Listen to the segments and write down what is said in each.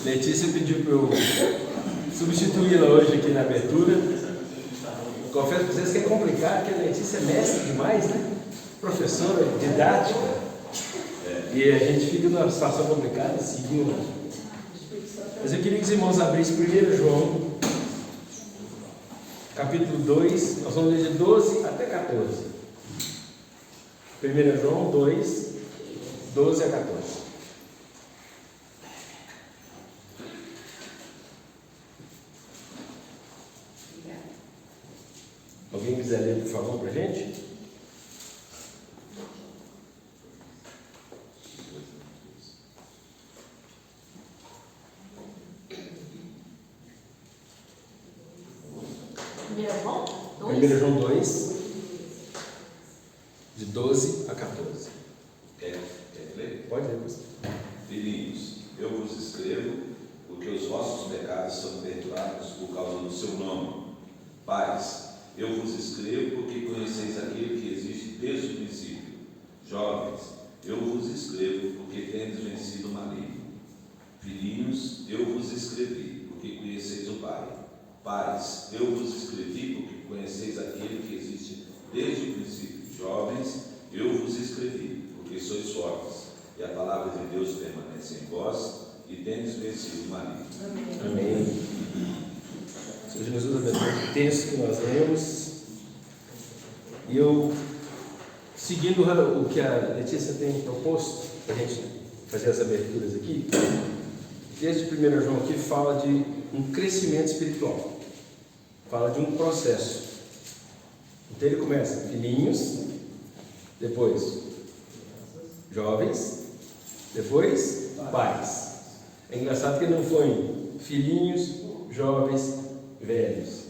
Letícia pediu para eu substituí-la hoje aqui na abertura. Confesso para vocês que é complicado, porque a Letícia é mestre demais, né? Professora didática. E a gente fica numa situação complicada, seguindo. Mas eu queria que os irmãos abrissem 1 João, capítulo 2, nós vamos ler de 12 até 14. 1 João 2, 12 a 14. Alguém quiser ler, por favor, para a gente? Primeiro João 2, de 12 a 14. Quer ler? Pode ler você. Filhinhos, eu vos escrevo porque os vossos pecados são perdoados por causa do seu nome. Pais, eu vos escrevo porque conheceis aquele que existe desde o princípio. Jovens, eu vos escrevo porque tendes vencido o maligno. Filhinhos, eu vos escrevi porque conheceis o Pai. Pais, eu vos escrevi porque conheceis aquele que existe desde o princípio. Jovens, eu vos escrevi porque sois fortes e a palavra de Deus permanece em vós e tendes vencido o maligno. Amém. Senhor Jesus, abençoe o texto que nós lemos. E eu, seguindo o que a Letícia tem proposto para a gente fazer as aberturas aqui, desde 1 João aqui fala de um crescimento espiritual, fala de um processo. Então ele começa filhinhos, depois jovens, depois pais. É engraçado que ele não foi filhinhos, jovens, velhos,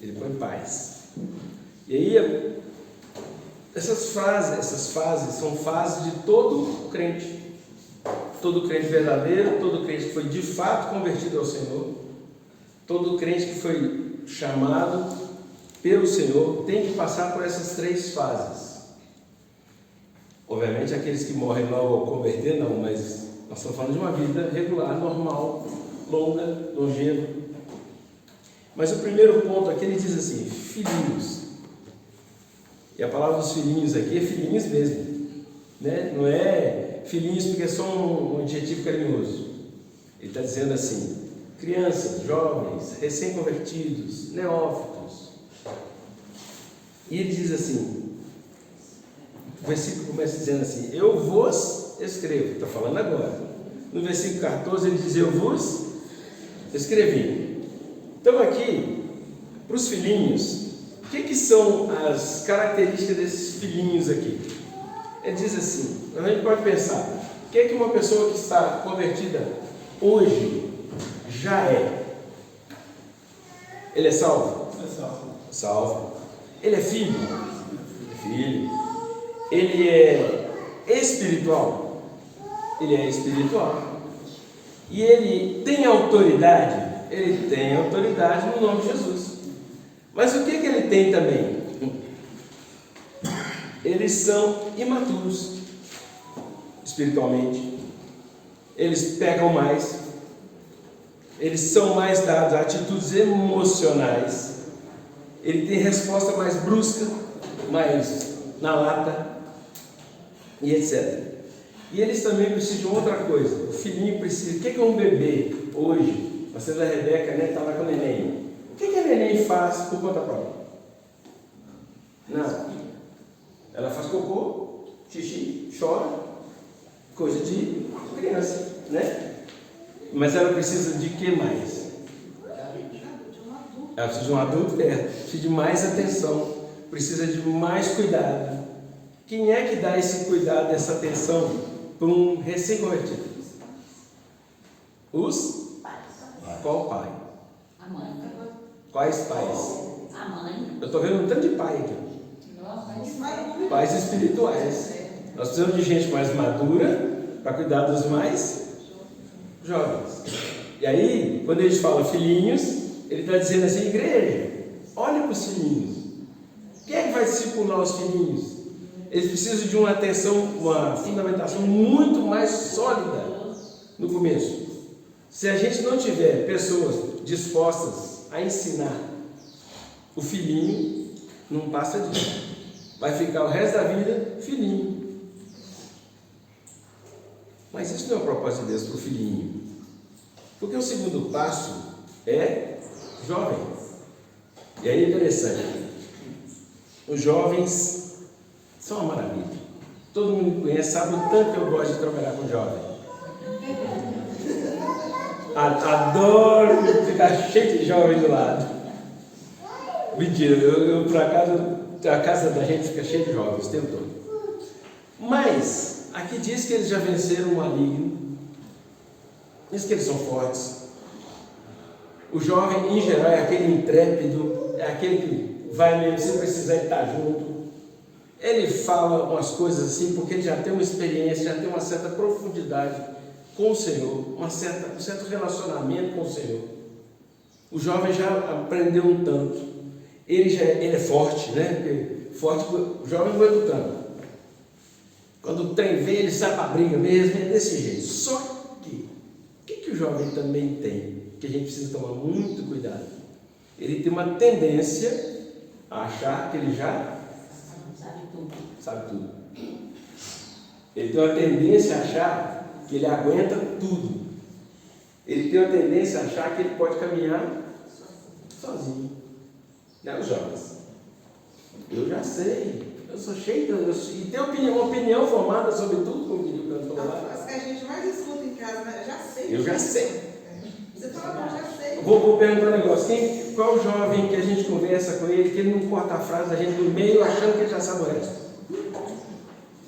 ele foi pais. E aí essas fases são fases de todo crente verdadeiro, todo crente que foi de fato convertido ao Senhor, todo crente que foi chamado pelo Senhor tem que passar por essas 3 fases. Obviamente aqueles que morrem logo ao converter não, mas nós estamos falando de uma vida regular, normal, longa, longeva. Mas o primeiro ponto aqui ele diz assim, filhinhos. E a palavra dos filhinhos aqui é filhinhos mesmo, né? Não é filhinhos porque é só um adjetivo carinhoso. Ele está dizendo assim, crianças, jovens, recém-convertidos, neófitos. E ele diz assim, o versículo começa dizendo assim, eu vos escrevo, está falando agora. No versículo 14 ele diz, eu vos escrevi. Então aqui, para os filhinhos, o que são as características desses filhinhos aqui? Ele diz assim, a gente pode pensar, o que uma pessoa que está convertida hoje já é? Ele é salvo? É salvo. Salvo. Ele é filho? Filho. Ele é espiritual? Ele é espiritual. E ele tem autoridade? Ele tem autoridade no nome de Jesus. Mas o que ele tem também? Eles são imaturos espiritualmente. Eles pecam mais. Eles são mais dados a atitudes emocionais. Ele tem resposta mais brusca, mais na lata, e etc. E eles também precisam de outra coisa. O filhinho precisa. O que é um bebê hoje? Você da Rebeca, né? Está lá com o neném. O que a neném faz por conta própria? Nada. Ela faz cocô, xixi, chora, coisa de criança, né? Mas ela precisa de que mais? Ela precisa de um adulto, precisa de mais atenção, precisa de mais cuidado. Quem é que dá esse cuidado, essa atenção para um recém-convertido? Os pais. Qual pai? A mãe. Quais pais? A mãe. Eu estou vendo um tanto de pai aqui. Pais espirituais. Nós precisamos de gente mais madura para cuidar dos mais jovens. E aí, quando a gente fala filhinhos, ele Ele está dizendo assim, igreja, olha para os filhinhos. Quem é que vai discipular os filhinhos? Eles precisam de uma atenção, uma fundamentação muito mais sólida no começo. Se a gente não tiver pessoas dispostas a ensinar, o filhinho não passa disso. Vai ficar o resto da vida filhinho. Mas isso não é o propósito de Deus para o filhinho. Porque o segundo passo é jovem. E aí é interessante. Os jovens são uma maravilha. Todo mundo me conhece, sabe o tanto que eu gosto de trabalhar com jovem. Adoro ficar cheio de jovem do lado. Mentira, eu por acaso, a casa da gente fica cheia de jovens o tempo todo. Mas, aqui diz que eles já venceram o maligno. Diz que eles são fortes. O jovem, em geral, é aquele intrépido, é aquele que vai mesmo, sem precisar estar junto. Ele fala umas coisas assim, porque ele já tem uma experiência, já tem uma certa profundidade com o Senhor, um certo relacionamento com o Senhor. O jovem já aprendeu um tanto. Ele é forte, né? Porque forte, o jovem não aguenta tanto. Quando o trem vem, ele sai para a briga mesmo, é desse jeito. Só que, o que o jovem também tem? Que a gente precisa tomar muito cuidado. Ele tem uma tendência a achar que ele já sabe tudo. Ele tem uma tendência a achar que ele aguenta tudo. Ele tem uma tendência a achar que ele pode caminhar sozinho. Né, os jovens? Eu já sei. Eu sou cheio de... E tem uma opinião formada sobre tudo, como diria o cantor lá. As que a gente mais escuta em casa, né? Eu já sei. Eu já sei. Você fala, não, já sei. Vou perguntar um negócio. Qual jovem que a gente conversa com ele, que ele não corta a frase da gente no meio, achando que ele já sabe o resto?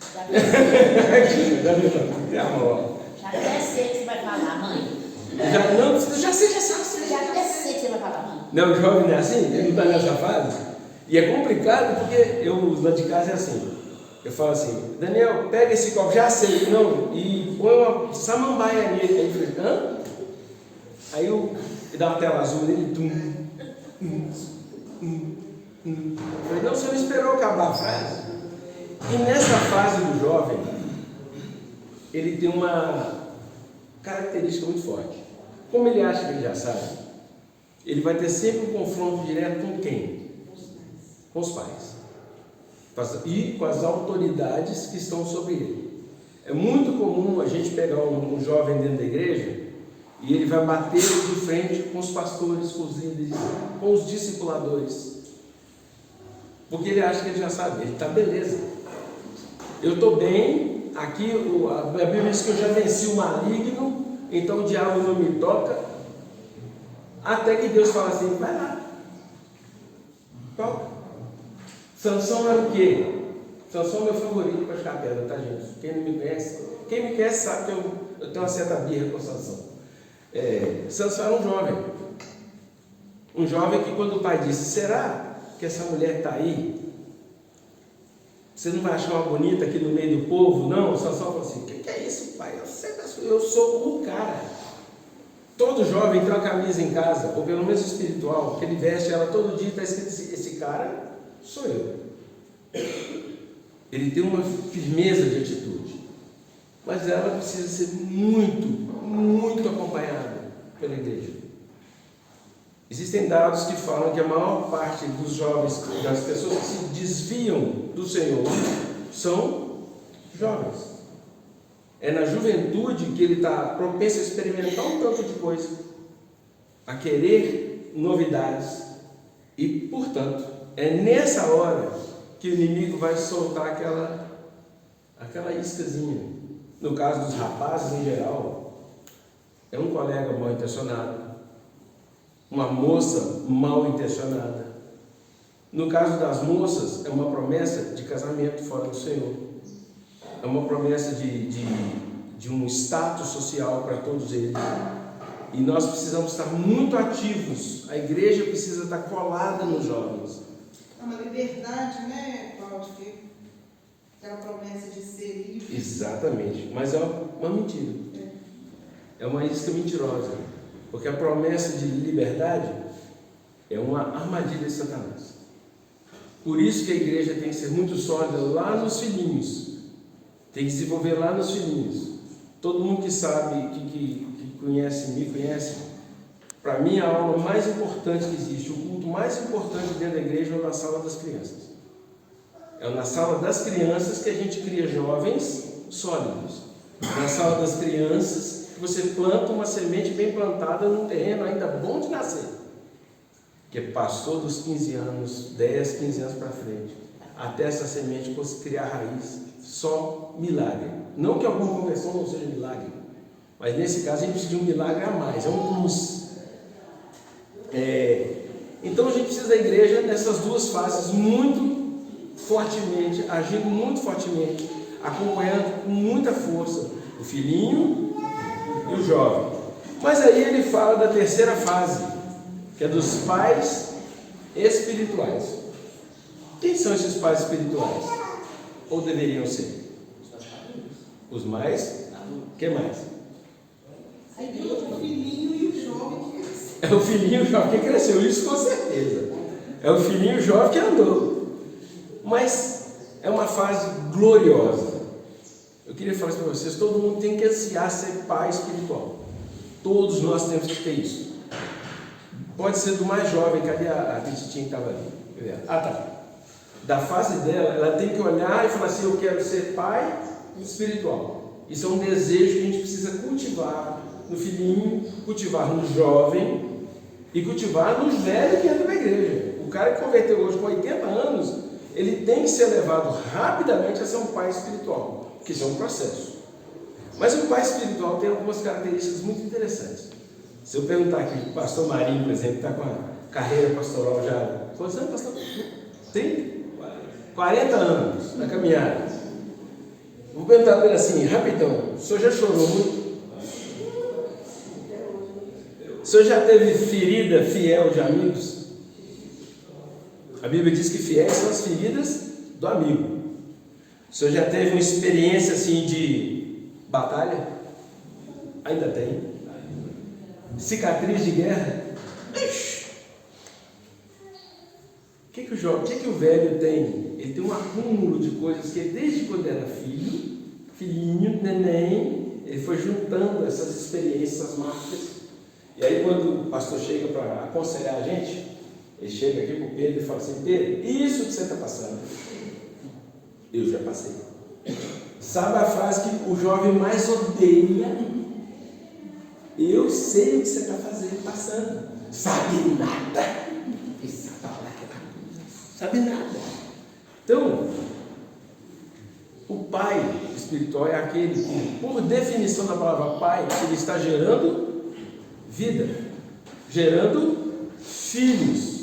Já até sei que você vai falar, mãe. Já sei. Já até sei que você vai falar, mãe. Não, o jovem não é assim? Ele não está nessa fase? E é complicado porque eu, lá de casa, é assim. Eu falo assim, Daniel, pega esse copo, já sei, não, e põe uma samambaia nele. Aí ele fala, hã? Aí eu dá uma tela azul nele, Eu falei, não, você não esperou acabar a frase. E nessa fase do jovem, ele tem uma característica muito forte. Como ele acha que ele já sabe, ele vai ter sempre um confronto direto com quem? Com os pais. E com as autoridades que estão sobre ele. É muito comum a gente pegar um jovem dentro da igreja e ele vai bater de frente com os pastores, com os líderes, com os discipuladores. Porque ele acha que ele já sabe, ele está beleza. Eu estou bem, aqui a Bíblia diz que eu já venci o maligno, então o diabo não me toca. Até que Deus fala assim, vai lá. Toca. Sansão era o quê? Sansão é meu favorito para ficar pedra, tá, gente? Quem me conhece sabe que eu tenho uma certa birra com Sansão. Sansão era um jovem. Um jovem que quando o pai disse, será que essa mulher está aí? Você não vai achar uma bonita aqui no meio do povo? Não, Sansão falou assim, o que é isso, pai? Eu sou o cara. Todo jovem tem uma camisa em casa, ou pelo menos espiritual, que ele veste ela todo dia e está escrito assim, esse cara sou eu. Ele tem uma firmeza de atitude, mas ela precisa ser muito, muito acompanhada pela igreja. Existem dados que falam que a maior parte dos jovens, das pessoas que se desviam do Senhor, são jovens. É na juventude que ele está propenso a experimentar um tanto de coisa, a querer novidades, e, portanto, é nessa hora que o inimigo vai soltar aquela iscazinha. No caso dos rapazes em geral, é um colega mal intencionado, uma moça mal intencionada. No caso das moças, é uma promessa de casamento fora do Senhor. É uma promessa de um status social para todos eles. E nós precisamos estar muito ativos. A igreja precisa estar colada nos jovens. É uma liberdade, né, Cláudio? Aquela promessa de ser livre. Exatamente. Mas é uma mentira. É uma isca mentirosa. Porque a promessa de liberdade É uma armadilha de Satanás. Por isso que a igreja tem que ser muito sólida lá nos filhinhos. Tem que se desenvolver lá nos filhinhos. Todo mundo que sabe, que conhece, me conhece, para mim a aula mais importante que existe, o culto mais importante dentro da igreja é na sala das crianças. É na sala das crianças que a gente cria jovens sólidos. É na sala das crianças que você planta uma semente bem plantada num terreno ainda bom de nascer. Que passou dos 15 anos, 10, 15 anos para frente, até essa semente criar raiz, só milagre. Não que alguma conversão não seja milagre, mas nesse caso a gente precisa de um milagre a mais, é um plus. Então a gente precisa da igreja nessas duas fases muito fortemente, agindo muito fortemente, acompanhando com muita força o filhinho e o jovem. Mas aí ele fala da terceira fase, que é dos pais espirituais. Quem são esses pais espirituais? Ou deveriam ser? Os mais? O que mais? A igreja, o filhinho e o jovem que cresceu. É o filhinho e o jovem que cresceu, isso com certeza. É o filhinho e o jovem que andou. Mas é uma fase gloriosa. Eu queria falar isso para vocês, todo mundo tem que ansiar ser pai espiritual. Todos nós temos que ter isso. Pode ser do mais jovem, cadê a Crititinha que estava ali? Ah, tá. Da fase dela, ela tem que olhar e falar assim, eu quero ser pai espiritual. Isso é um desejo que a gente precisa cultivar no filhinho, cultivar no jovem e cultivar nos velhos que entram na igreja. O cara que converteu hoje com 80 anos, ele tem que ser levado rapidamente a ser um pai espiritual, porque isso é um processo. Mas o pai espiritual tem algumas características muito interessantes. Se eu perguntar aqui para o pastor Marinho, por exemplo, que está com a carreira pastoral já... Quantos anos, pastor? 30? 40 anos na caminhada. Vou perguntar para ele assim, rapidão, o senhor já chorou muito? O senhor já teve ferida fiel de amigos? A Bíblia diz que fiéis são as feridas do amigo. O senhor já teve uma experiência assim de batalha? Ainda tem. Cicatriz de guerra? O que o velho tem? Ele tem um acúmulo de coisas que desde quando era filhinho, neném, ele foi juntando essas experiências, essas marcas. E aí quando o pastor chega para aconselhar a gente, ele chega aqui com o Pedro e fala assim, Pedro, isso que você está passando, eu já passei. Sabe a frase que o jovem mais odeia? Eu sei o que você está fazendo, passando. Sabe nada. Sabe nada. Então, o pai espiritual é aquele que, por definição da palavra pai, ele está gerando vida, gerando filhos.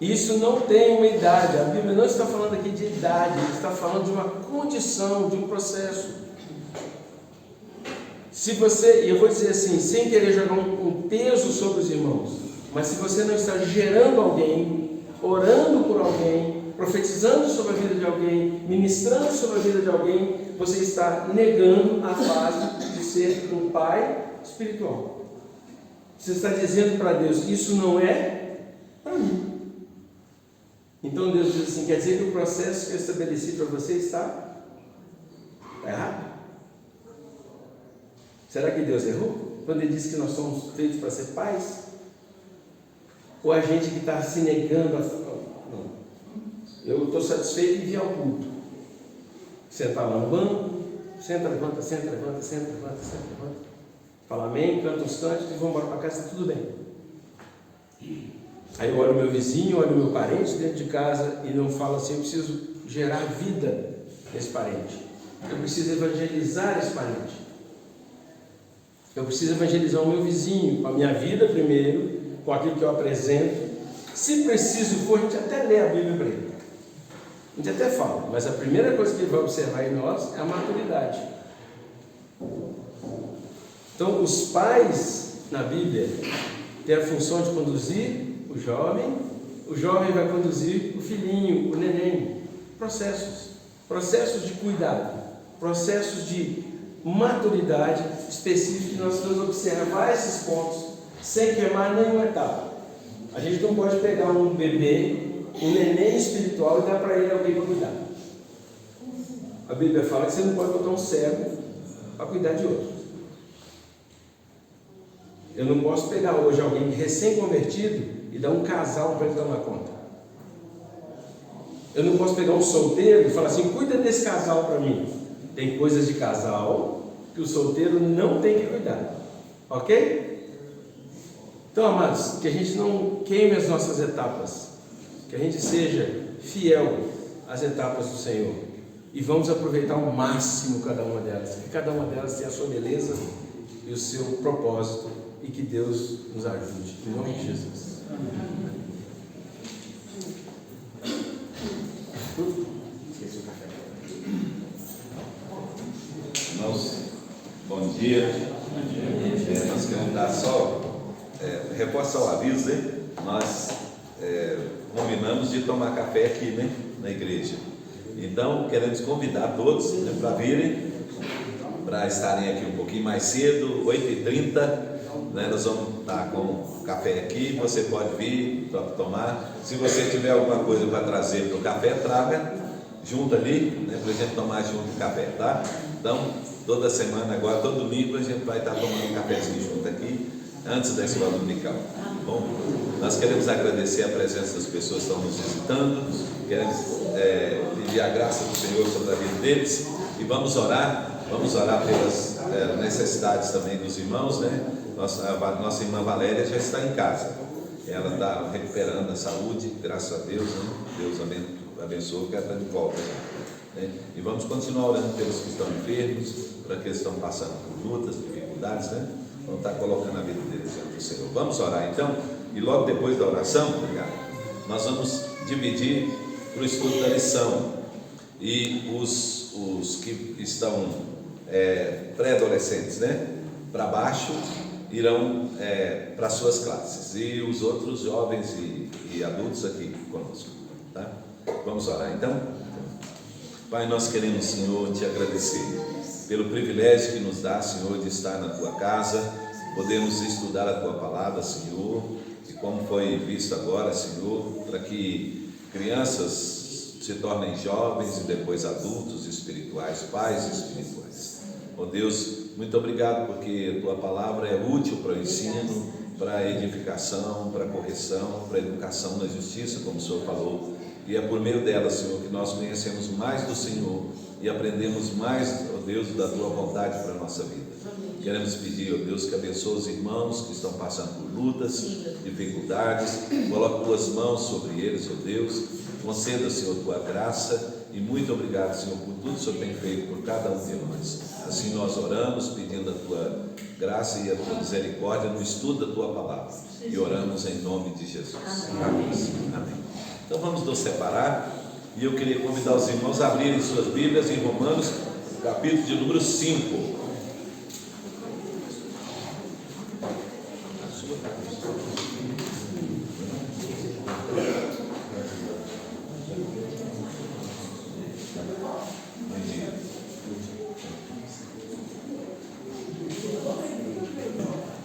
Isso não tem uma idade. A Bíblia não está falando aqui de idade, está falando de uma condição, de um processo. Se você, e eu vou dizer assim, sem querer jogar um peso sobre os irmãos, mas se você não está gerando alguém, orando por alguém, profetizando sobre a vida de alguém, ministrando sobre a vida de alguém, você está negando a fase de ser um pai espiritual. Você está dizendo para Deus, isso não é para mim. Então Deus diz assim, quer dizer que o processo que eu estabeleci para você está errado? Será que Deus errou? Quando Ele disse que nós somos feitos para ser pais? Ou a gente que está se negando a... Não. Eu estou satisfeito em vir ao culto. Sentar lá no banco, senta, levanta, senta, levanta, senta, levanta, senta, levanta. Fala amém, canta uns cantos e vamos embora para casa, está tudo bem. Aí eu olho o meu vizinho, olho o meu parente dentro de casa e não falo assim, eu preciso gerar vida nesse parente. Eu preciso evangelizar esse parente. Eu preciso evangelizar o meu vizinho, com a minha vida primeiro, com aquilo que eu apresento. Se preciso for, a gente até lê a Bíblia para ele. A gente até fala, mas a primeira coisa que ele vai observar em nós é a maturidade. Então, os pais na Bíblia têm a função de conduzir o jovem vai conduzir o filhinho, o neném. Processos de cuidado, processos de maturidade específica que nós vamos observar esses pontos sem queimar nenhuma etapa. A gente não pode pegar um bebê, um neném espiritual, e dar para ele alguém para cuidar. A Bíblia fala que você não pode botar um cego para cuidar de outro. Eu não posso pegar hoje alguém recém-convertido e dar um casal para ele tomar conta. Eu não posso pegar um solteiro e falar assim: cuida desse casal para mim. Tem coisas de casal que o solteiro não tem que cuidar. Ok? Então, amados, que a gente não queime as nossas etapas, que a gente seja fiel às etapas do Senhor, e vamos aproveitar ao máximo cada uma delas, que cada uma delas tenha a sua beleza e o seu propósito, e que Deus nos ajude, em nome de Jesus. Esqueci o café. Irmãos, bom dia. Nós queremos dar só reforçar o aviso, né? Nós combinamos de tomar café aqui, né? Na igreja. Então queremos convidar todos, né, para virem, para estarem aqui um pouquinho mais cedo, 8h30, né? Nós vamos estar com café aqui. Você pode vir para tomar. Se você tiver alguma coisa para trazer para o café, traga junto ali, né? Para a gente tomar junto o café, tá? Então, toda semana agora, todo domingo, a gente vai estar tomando um cafezinho junto aqui, antes da escola dominical. Bom, nós queremos agradecer a presença das pessoas que estão nos visitando, queremos pedir a graça do Senhor sobre a vida deles, e vamos orar pelas necessidades também dos irmãos, né? Nossa irmã Valéria já está em casa, ela está recuperando a saúde, graças a Deus, né? Deus abençoe, que ela está de volta, né? E vamos continuar orando pelos que estão enfermos, para aqueles que estão passando por lutas, dificuldades, né? Vamos estar colocando a vida deles diante do Senhor. Vamos orar então, e logo depois da oração, nós vamos dividir para o estudo da lição, e os que estão pré-adolescentes, né, para baixo, irão para as suas classes, e os outros jovens e adultos aqui conosco, tá? Vamos orar então. Pai, nós queremos, Senhor, te agradecer pelo privilégio que nos dá, Senhor, de estar na tua casa, podemos estudar a tua palavra, Senhor, e como foi visto agora, Senhor, para que crianças se tornem jovens e depois adultos espirituais, pais espirituais. Ó Deus, muito obrigado, porque a tua palavra é útil para o ensino, para a edificação, para a correção, para a educação na justiça, como o Senhor falou, e é por meio dela, Senhor, que nós conhecemos mais do Senhor e aprendemos mais, ó Deus, da tua vontade para a nossa vida. Queremos pedir, ó Deus, que abençoe os irmãos que estão passando por lutas, dificuldades, coloque tuas mãos sobre eles, ó Deus, conceda, Senhor, tua graça, e muito obrigado, Senhor, por tudo que o Senhor tem feito por cada um de nós. Assim nós oramos, pedindo a tua graça e a tua misericórdia no estudo da tua palavra, e oramos em nome de Jesus. Amém. Amém. Então vamos nos separar, e eu queria convidar os irmãos a abrirem suas Bíblias em Romanos, capítulo de número 5.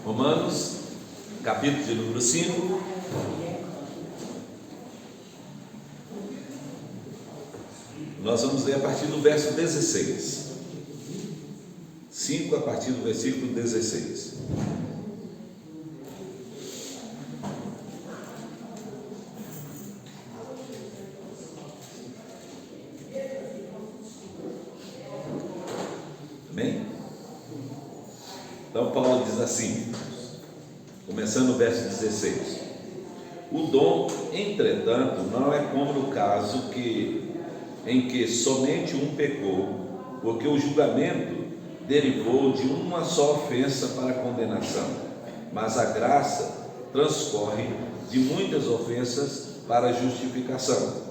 Romanos, capítulo de número 5. Nós vamos ler a partir do verso 16. 5 a partir do versículo 16. Amém? Então Paulo diz assim, começando o verso 16: o dom, entretanto, não é como no caso em que somente um pecou, porque o julgamento derivou de uma só ofensa para a condenação, mas a graça transcorre de muitas ofensas para a justificação.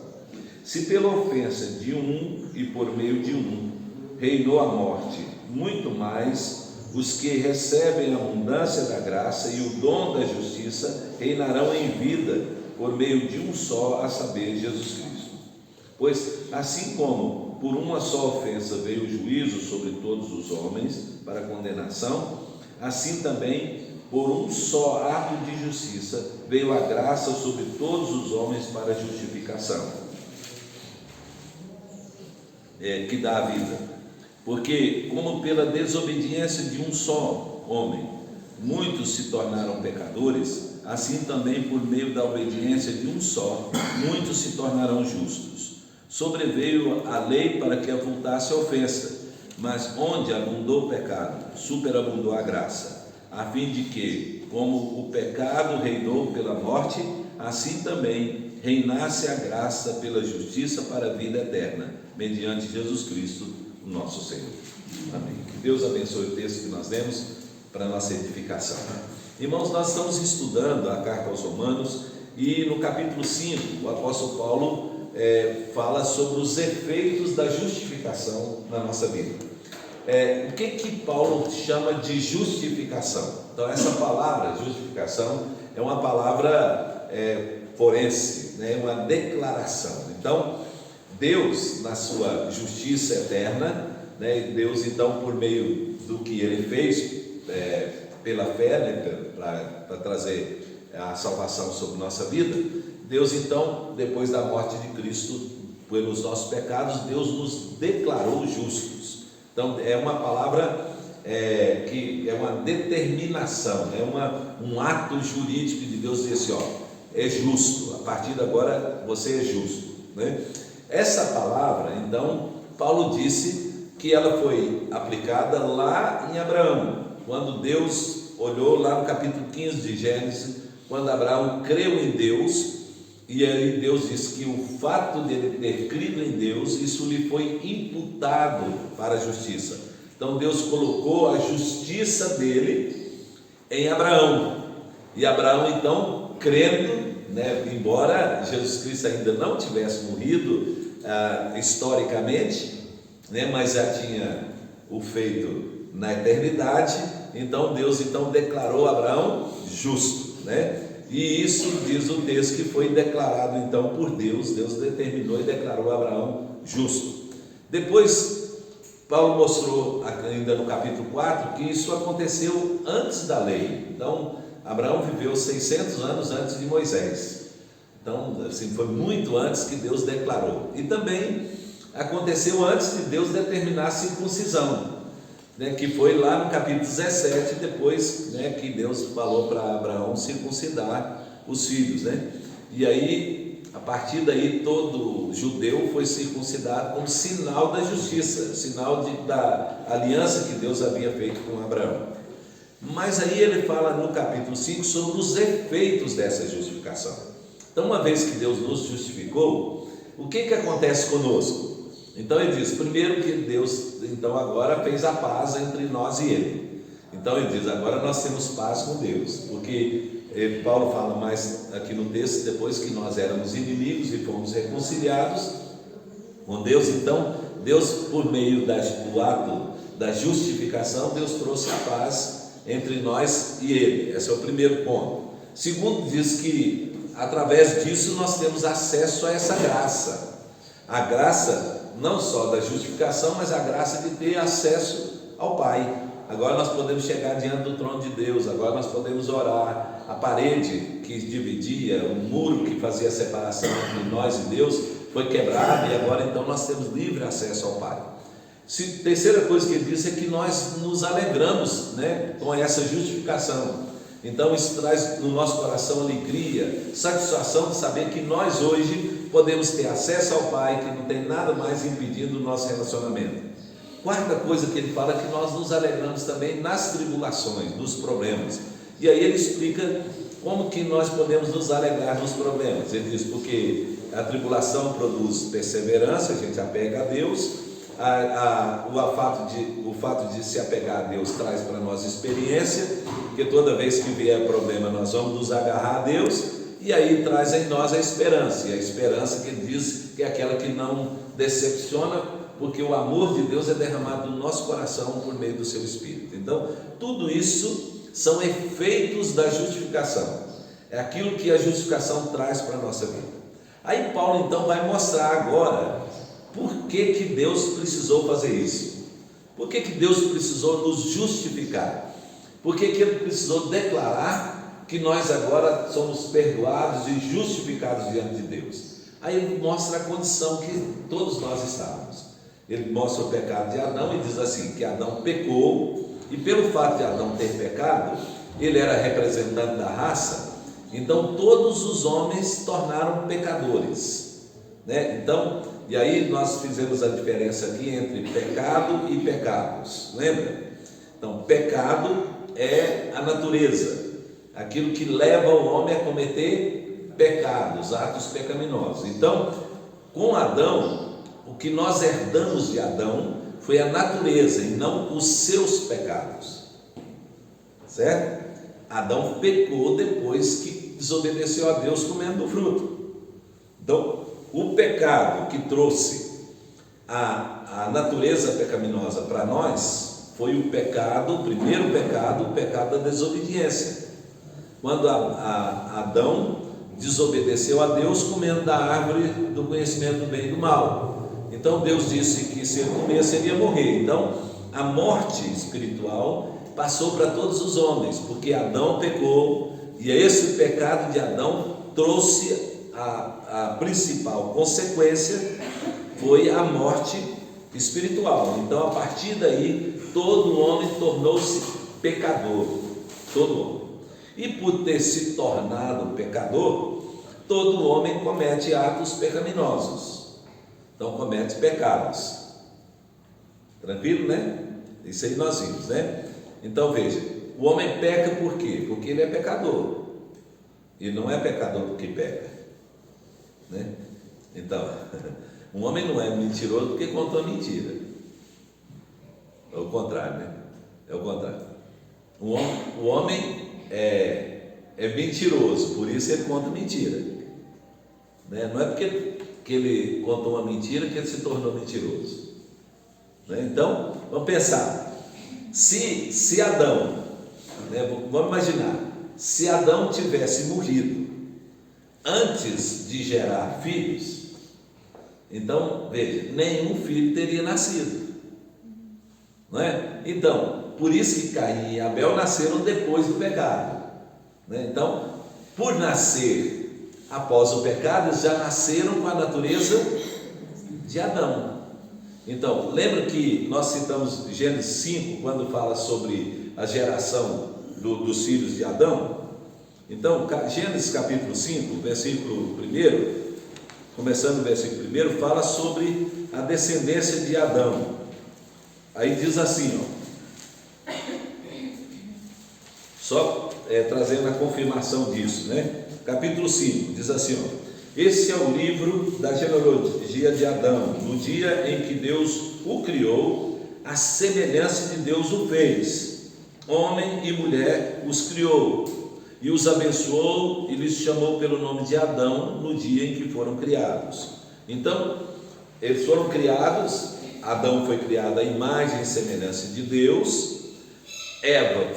Se pela ofensa de um e por meio de um reinou a morte, muito mais os que recebem a abundância da graça e o dom da justiça reinarão em vida por meio de um só, a saber, Jesus Cristo. Pois assim como por uma só ofensa veio o juízo sobre todos os homens para condenação, assim também por um só ato de justiça, veio a graça sobre todos os homens para a justificação, que dá a vida. Porque, como pela desobediência de um só homem, muitos se tornaram pecadores, assim também por meio da obediência de um só, muitos se tornarão justos. Sobreveio a lei para que avultasse a ofensa, mas onde abundou o pecado, superabundou a graça, a fim de que, como o pecado reinou pela morte, assim também reinasse a graça pela justiça para a vida eterna, mediante Jesus Cristo, o nosso Senhor. Amém. Que Deus abençoe o texto que nós lemos para a nossa edificação. Irmãos, nós estamos estudando a carta aos Romanos e no capítulo 5, o apóstolo Paulo fala sobre os efeitos da justificação na nossa vida. O que Paulo chama de justificação? Então, essa palavra justificação é uma palavra forense, né? Uma declaração. Então, Deus, na sua justiça eterna, né? Deus, então, por meio do que Ele fez, pela fé, né? para trazer a salvação sobre nossa vida, Deus, então, depois da morte de Cristo, pelos nossos pecados, Deus nos declarou justos. Então, é uma palavra que é uma determinação, é um ato jurídico de Deus dizer assim, é justo, a partir de agora você é justo, né? Essa palavra, então, Paulo disse que ela foi aplicada lá em Abraão, quando Deus olhou lá no capítulo 15 de Gênesis, quando Abraão creu em Deus, e aí Deus disse que o fato de ele ter crido em Deus, isso lhe foi imputado para a justiça. Então Deus colocou a justiça dele em Abraão, e Abraão então, crendo, né, embora Jesus Cristo ainda não tivesse morrido historicamente, né, mas já tinha o feito na eternidade, então Deus então declarou Abraão justo, né? E isso diz o texto que foi declarado então por Deus, Deus determinou e declarou Abraão justo. Depois Paulo mostrou ainda no capítulo 4 que isso aconteceu antes da lei. Então Abraão viveu 600 anos antes de Moisés, então assim, foi muito antes que Deus declarou. E também aconteceu antes de Deus determinar a circuncisão, né, que foi lá no capítulo 17, depois, né, que Deus falou para Abraão circuncidar os filhos, né? E aí, a partir daí, todo judeu foi circuncidado como sinal da justiça, sinal da aliança que Deus havia feito com Abraão. Mas aí ele fala no capítulo 5 sobre os efeitos dessa justificação. Então, uma vez que Deus nos justificou, o que acontece conosco? Então ele diz, primeiro que Deus, então agora fez a paz entre nós e Ele. Então ele diz, agora nós temos paz com Deus, porque Paulo fala mais aqui no texto, depois que nós éramos inimigos e fomos reconciliados com Deus, então Deus, por meio do ato da justificação, Deus trouxe a paz entre nós e Ele. Esse é o primeiro ponto. Segundo, diz que através disso nós temos acesso a essa graça. A graça não só da justificação, mas a graça de ter acesso ao Pai. Agora nós podemos chegar diante do trono de Deus, agora nós podemos orar. A parede que dividia, o muro que fazia a separação entre nós e Deus, foi quebrado, e agora então nós temos livre acesso ao Pai. Terceira coisa que ele disse é que nós nos alegramos, né, com essa justificação. Então isso traz no nosso coração alegria, satisfação de saber que nós hoje podemos ter acesso ao Pai, que não tem nada mais impedindo o nosso relacionamento. Quarta coisa que ele fala é que nós nos alegramos também nas tribulações, nos problemas. E aí ele explica como que nós podemos nos alegrar nos problemas. Ele diz, porque a tribulação produz perseverança, a gente apega a Deus, o fato de se apegar a Deus traz para nós experiência, porque toda vez que vier problema nós vamos nos agarrar a Deus, e aí traz em nós a esperança, e a esperança que ele diz que é aquela que não decepciona, porque o amor de Deus é derramado no nosso coração por meio do seu Espírito. Então, tudo isso são efeitos da justificação, é aquilo que a justificação traz para a nossa vida. Aí Paulo então vai mostrar agora por que Deus precisou fazer isso, por que Deus precisou nos justificar. Por que que ele precisou declarar que nós agora somos perdoados e justificados diante de Deus? Aí ele mostra a condição que todos nós estávamos. Ele mostra o pecado de Adão e diz assim, que Adão pecou, e pelo fato de Adão ter pecado, ele era representante da raça, então todos os homens se tornaram pecadores, né? Então, e aí nós fizemos a diferença aqui entre pecado e pecados, lembra? Então, pecado é a natureza, aquilo que leva o homem a cometer pecados, atos pecaminosos. Então, com Adão, o que nós herdamos de Adão foi a natureza e não os seus pecados, certo? Adão pecou depois que desobedeceu a Deus comendo do fruto. Então, o pecado que trouxe a natureza pecaminosa para nós foi o pecado, o primeiro pecado, o pecado da desobediência. Quando Adão desobedeceu a Deus comendo da árvore do conhecimento do bem e do mal. Então Deus disse que se ele comesse ele ia morrer. Então a morte espiritual passou para todos os homens, porque Adão pecou, e esse pecado de Adão trouxe a principal consequência, foi a morte espiritual. Então a partir daí todo homem tornou-se pecador, todo homem. E por ter se tornado pecador, todo homem comete atos pecaminosos, então comete pecados. Tranquilo, né? Isso aí nós vimos, né? Então veja, o homem peca por quê? Porque ele é pecador, e não é pecador porque peca, né? Então, um homem não é mentiroso porque contou mentira, é o contrário, né? É o contrário. O homem é mentiroso, por isso ele conta mentira, né? Não é porque que ele contou uma mentira que ele se tornou mentiroso, né? Então, vamos pensar, se Adão, né, vamos imaginar, se Adão tivesse morrido antes de gerar filhos, então, veja, nenhum filho teria nascido, não é? Então, por isso que Caim e Abel nasceram depois do pecado, né? Então, por nascer após o pecado, eles já nasceram com a natureza de Adão. Então, lembra que nós citamos Gênesis 5, quando fala sobre a geração dos filhos de Adão? Então, Gênesis capítulo 5, versículo 1, começando o versículo 1, fala sobre a descendência de Adão. Aí diz assim, ó, só trazendo a confirmação disso, né? Capítulo 5, diz assim, ó, esse é o livro da genealogia de Adão, no dia em que Deus o criou, a semelhança de Deus o fez, homem e mulher os criou, e os abençoou e lhes chamou pelo nome de Adão no dia em que foram criados. Então, eles foram criados, Adão foi criado à imagem e semelhança de Deus, Eva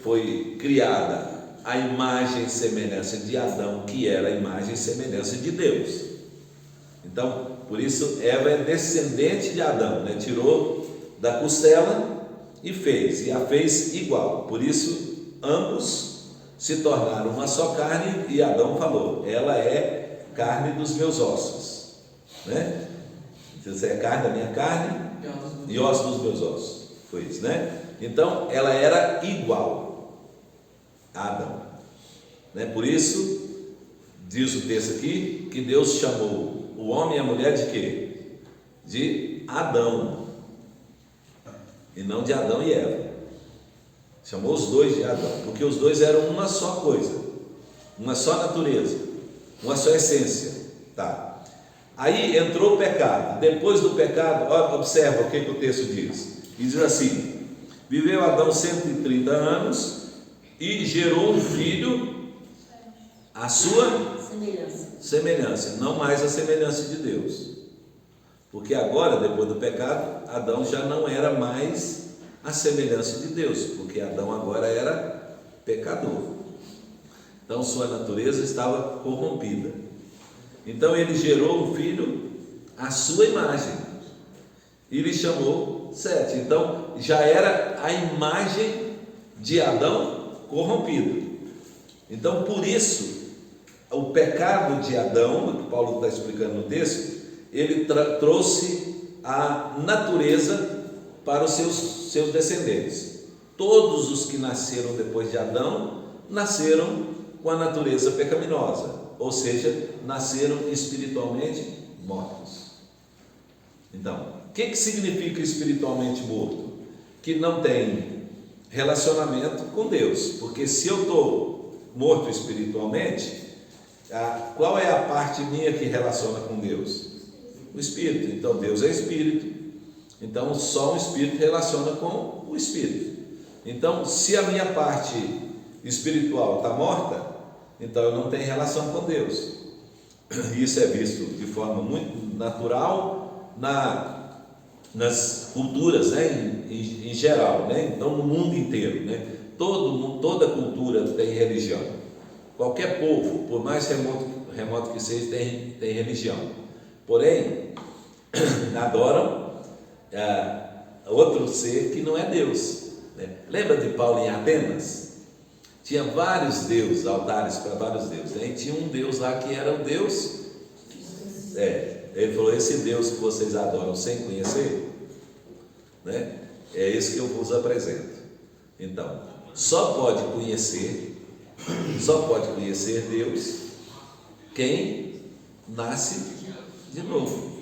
foi criada à imagem e semelhança de Adão, que era a imagem e semelhança de Deus. Então, por isso, Eva é descendente de Adão, né? Tirou da costela e fez, e a fez igual. Por isso, ambos se tornaram uma só carne, e Adão falou, ela é carne dos meus ossos, né? Você é carne da minha carne e osso dos meus ossos. Foi isso, né? Então, ela era igual a Adão, né? Por isso, diz o texto aqui, que Deus chamou o homem e a mulher de quê? De Adão, e não de Adão e Eva. Chamou os dois de Adão, porque os dois eram uma só coisa, uma só natureza, uma só essência, tá? Aí entrou o pecado. Depois do pecado, observa o que o texto diz. E diz assim, viveu Adão 130 anos e gerou um filho à sua semelhança, não mais a semelhança de Deus, porque agora, depois do pecado, Adão já não era mais a semelhança de Deus, porque Adão agora era pecador, então sua natureza estava corrompida. Então ele gerou um filho à sua imagem e lhe chamou Sete. Então já era a imagem de Adão corrompido. Então, por isso, o pecado de Adão, que Paulo está explicando no texto, ele trouxe a natureza para os seus descendentes. Todos os que nasceram depois de Adão, nasceram com a natureza pecaminosa, ou seja, nasceram espiritualmente mortos. Então, o que significa espiritualmente morto? Que não tem relacionamento com Deus, porque se eu estou morto espiritualmente, qual é a parte minha que relaciona com Deus? O Espírito. Então Deus é Espírito, então só o Espírito relaciona com o Espírito. Então, se a minha parte espiritual está morta, então eu não tenho relação com Deus. Isso é visto de forma muito natural nas culturas, né? em geral, né? Então no mundo inteiro, né? Toda cultura tem religião. Qualquer povo, por mais remoto que seja, tem religião. Porém, adoram outro ser que não é Deus, né? Lembra de Paulo em Atenas? Tinha vários deuses, altares para vários deuses, né? E tinha um Deus lá que era o Deus. Ele falou: esse Deus que vocês adoram sem conhecer, né? É esse que eu vos apresento. Então, só pode conhecer Deus quem nasce de novo,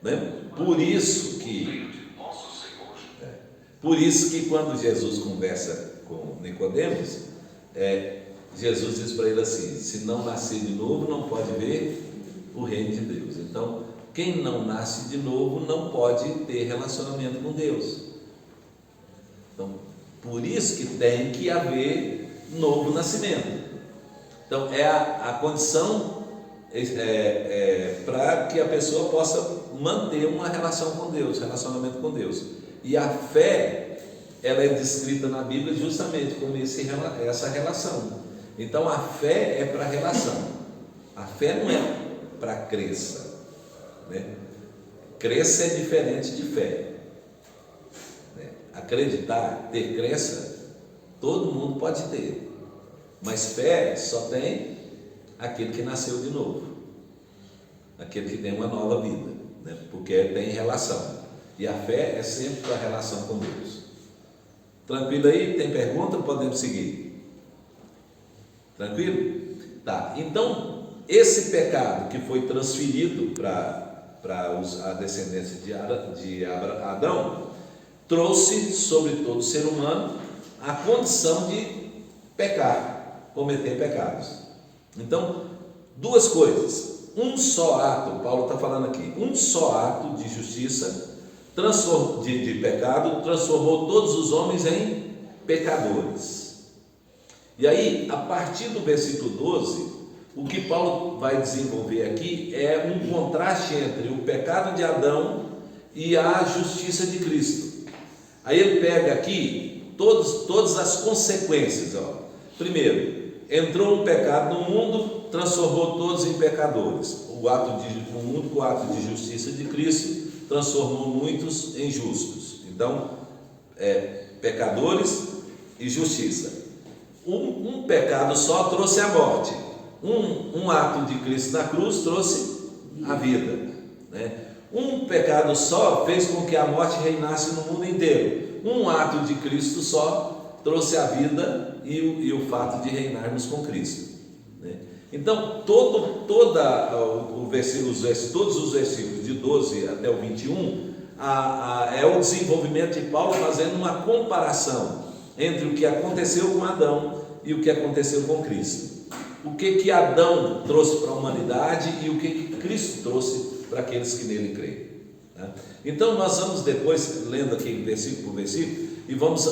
né? Por isso que quando Jesus conversa com Nicodemos, Jesus diz para ele assim: se não nascer de novo, não pode ver o reino de Deus. Então, quem não nasce de novo não pode ter relacionamento com Deus. Então, por isso que tem que haver novo nascimento. Então, é a condição para que a pessoa possa manter uma relação com Deus, relacionamento com Deus. E a fé, ela é descrita na Bíblia justamente como essa relação. Então, a fé é para relação. A fé não é para crença, né? Crença é diferente de fé, né? Acreditar, ter crença, todo mundo pode ter, mas fé só tem aquele que nasceu de novo, aquele que tem uma nova vida, né? Porque tem relação, e a fé é sempre para a relação com Deus. Tranquilo aí? Tem pergunta? Podemos seguir. Tranquilo? Tá, então esse pecado que foi transferido para a descendência de Adão, trouxe sobre todo ser humano a condição de pecar, cometer pecados. Então, duas coisas: um só ato, Paulo está falando aqui, um só ato de justiça, de pecado, transformou todos os homens em pecadores. E aí, a partir do versículo 12, o que Paulo vai desenvolver aqui é um contraste entre o pecado de Adão e a justiça de Cristo. Aí ele pega aqui todas as consequências. Primeiro, entrou um pecado no mundo, transformou todos em pecadores. O mundo, com o ato de justiça de Cristo, transformou muitos em justos. Então, pecadores e justiça. Um pecado só trouxe a morte. Um ato de Cristo na cruz trouxe a vida, né? Um pecado só fez com que a morte reinasse no mundo inteiro. Um ato de Cristo só trouxe a vida e o fato de reinarmos com Cristo, né? Então, todos os versículos de 12 até o 21 é o desenvolvimento de Paulo fazendo uma comparação entre o que aconteceu com Adão e o que aconteceu com Cristo. O que Adão trouxe para a humanidade e o que Cristo trouxe para aqueles que nele creem, né? Então nós vamos depois, lendo aqui versículo por versículo, e vamos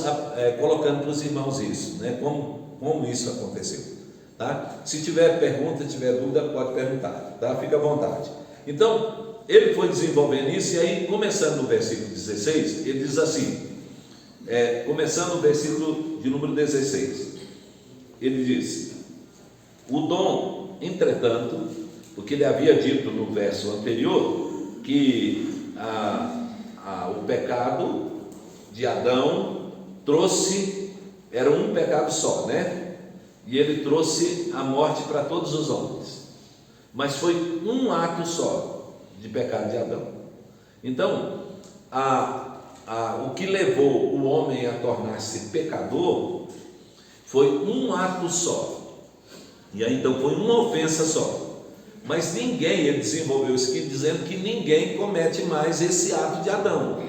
colocando para os irmãos isso, né? Como isso aconteceu, tá? Se tiver pergunta, tiver dúvida, pode perguntar, tá? Fica à vontade. Então, ele foi desenvolvendo isso, e aí, começando no versículo 16, ele diz assim, começando o versículo de número 16, ele diz: o dom, entretanto, porque ele havia dito no verso anterior que o pecado de Adão trouxe era um pecado só, né? E ele trouxe a morte para todos os homens. Mas foi um ato só de pecado de Adão. Então, o que levou o homem a tornar-se pecador foi um ato só. E aí então foi uma ofensa só. Mas ninguém, ele desenvolveu isso aqui dizendo que ninguém comete mais esse ato de Adão.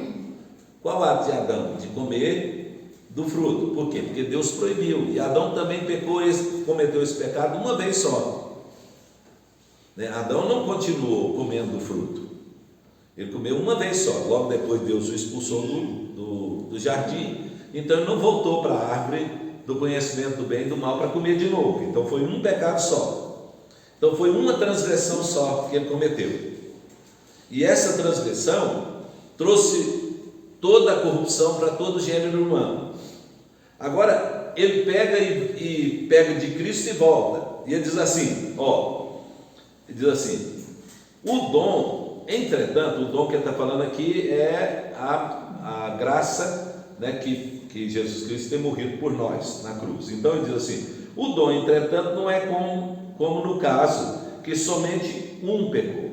Qual ato de Adão? De comer do fruto. Por quê? Porque Deus proibiu. E Adão também cometeu esse pecado uma vez só. Adão não continuou comendo do fruto. Ele comeu uma vez só. Logo depois Deus o expulsou do jardim. Então ele não voltou para a árvore do conhecimento do bem e do mal para comer de novo. Então foi um pecado só. Então foi uma transgressão só que ele cometeu. E essa transgressão trouxe toda a corrupção para todo o gênero humano. Agora ele pega e pega de Cristo e volta. E ele diz assim, ele diz assim: o dom, entretanto, o dom que ele está falando aqui é a graça, né, que Jesus Cristo tem morrido por nós na cruz. Então ele diz assim: o dom, entretanto, não é como no caso que somente um pecou.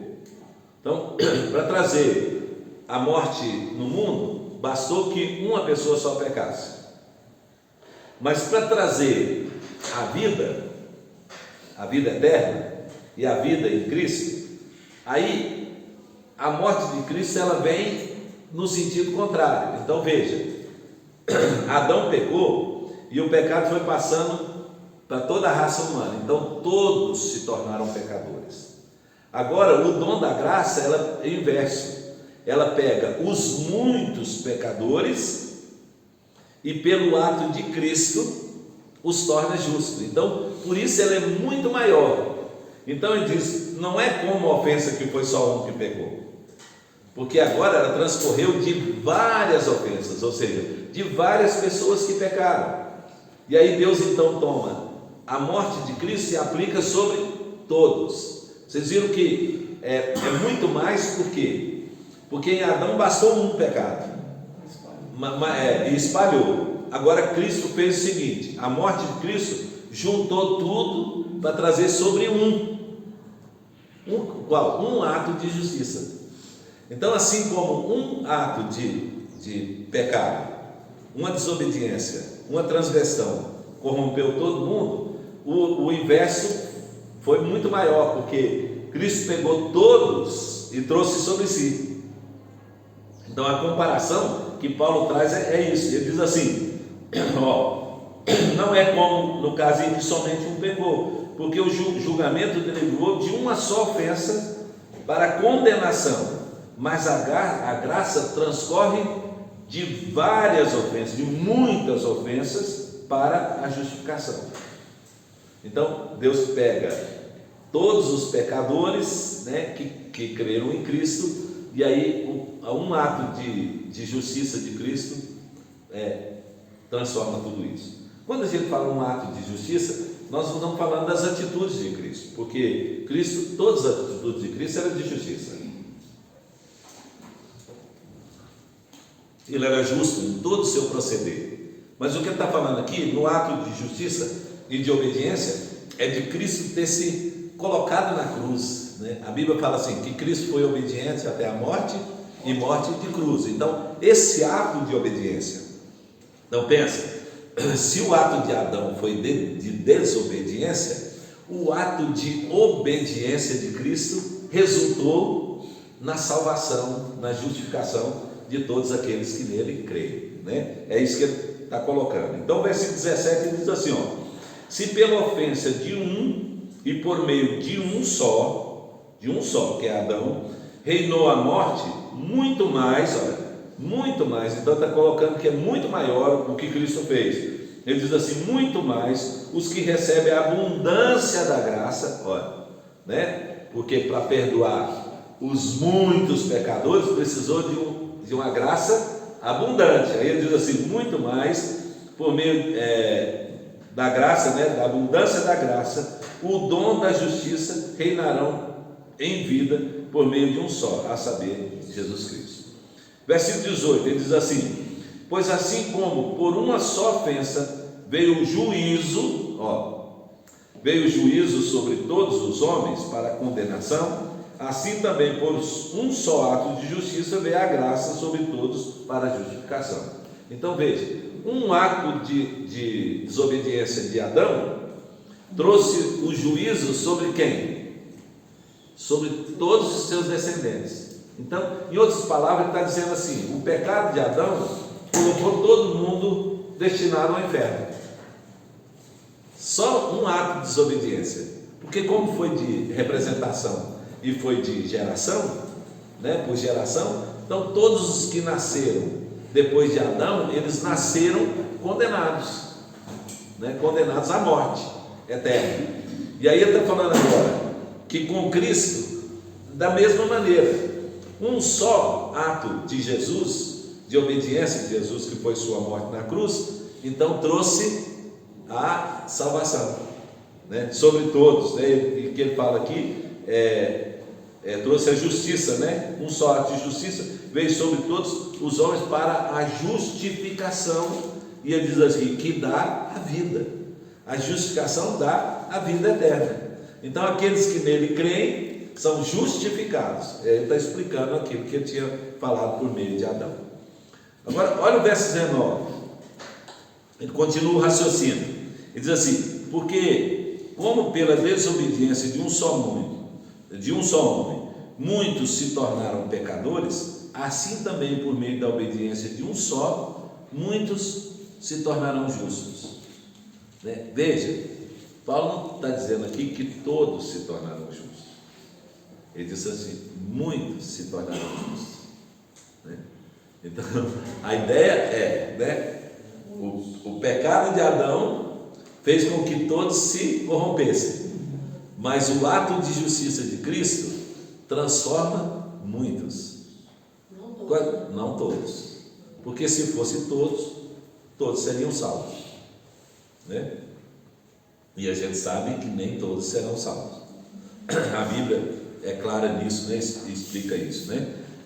Então, para trazer a morte no mundo, bastou que uma pessoa só pecasse. Mas para trazer a vida eterna e a vida em Cristo, aí a morte de Cristo ela vem no sentido contrário. Então veja, Adão pecou e o pecado foi passando para toda a raça humana. Então todos se tornaram pecadores. Agora o dom da graça ela é o inverso. Ela pega os muitos pecadores e pelo ato de Cristo os torna justos. Então por isso ela é muito maior. Então ele diz, não é como a ofensa que foi só um que pecou, porque agora ela transcorreu de várias ofensas, ou seja, de várias pessoas que pecaram. E aí Deus então toma a morte de Cristo e aplica sobre todos. Vocês viram que é muito mais, por quê? Porque em Adão bastou um pecado e espalhou. Agora Cristo fez o seguinte: a morte de Cristo juntou tudo para trazer sobre um ato de justiça. Então, assim como um ato de pecado, uma desobediência, uma transgressão corrompeu todo mundo, o inverso foi muito maior, porque Cristo pegou todos e trouxe sobre si. Então a comparação que Paulo traz é isso. Ele diz assim: não é como no caso em que somente um pecou, porque o julgamento derivou de uma só ofensa para a condenação, mas a graça transcorre de várias ofensas, de muitas ofensas, para a justificação. Então Deus pega todos os pecadores, né, que creram em Cristo, e aí um ato de justiça de Cristo transforma tudo isso. Quando a gente fala um ato de justiça, nós não estamos falando das atitudes de Cristo, porque Cristo, todas as atitudes de Cristo eram de justiça. Ele era justo em todo o seu proceder. Mas o que ele está falando aqui, no ato de justiça e de obediência, é de Cristo ter se colocado na cruz, né? A Bíblia fala assim, que Cristo foi obediente até a morte e morte de cruz. Então, esse ato de obediência. Então pensa, se o ato de Adão foi de desobediência, o ato de obediência de Cristo resultou na salvação, na justificação de todos aqueles que nele creem, né? É isso que ele está colocando. Então, versículo 17 ele diz assim: se pela ofensa de um e por meio de um só, que é Adão, reinou a morte, muito mais, então está colocando que é muito maior o que Cristo fez. Ele diz assim: muito mais os que recebem a abundância da graça, né? Porque para perdoar os muitos pecadores precisou de uma graça abundante. Aí ele diz assim: muito mais por meio da graça, né? Da abundância da graça, o dom da justiça reinarão em vida por meio de um só, a saber, Jesus Cristo. Versículo 18, ele diz assim: pois assim como por uma só ofensa veio o juízo, veio o juízo sobre todos os homens para a condenação, assim também por um só ato de justiça veio a graça sobre todos para a justificação. Então veja, um ato de desobediência de Adão trouxe o juízo sobre quem? Sobre todos os seus descendentes. Então, em outras palavras, ele está dizendo assim: o pecado de Adão colocou todo mundo destinado ao inferno. Só um ato de desobediência, porque como foi de representação e foi de geração, por geração, então todos os que nasceram depois de Adão, eles nasceram condenados, condenados à morte eterna. E aí ele está falando agora que com Cristo, da mesma maneira, um só ato de Jesus, de obediência de Jesus, que foi sua morte na cruz, então trouxe a salvação, sobre todos, e que ele fala aqui, trouxe a justiça, um só ato de justiça veio sobre todos os homens para a justificação, e ele diz assim, que dá a vida. A justificação dá a vida eterna. Então aqueles que nele creem são justificados. Ele está explicando aquilo que ele tinha falado por meio de Adão. Agora olha o verso 19, ele continua o raciocínio, ele diz assim: porque como pela desobediência de um só homem muitos se tornaram pecadores, assim também por meio da obediência de um só muitos se tornarão justos. Veja, Paulo não está dizendo aqui que todos se tornarão justos. Ele disse assim: muitos se tornarão justos. Então, a ideia é, o pecado de Adão fez com que todos se corrompessem, mas o ato de justiça de Cristo transforma muitos. Não todos, porque se fosse todos seriam salvos, e a gente sabe que nem todos serão salvos. A Bíblia é clara nisso, explica isso,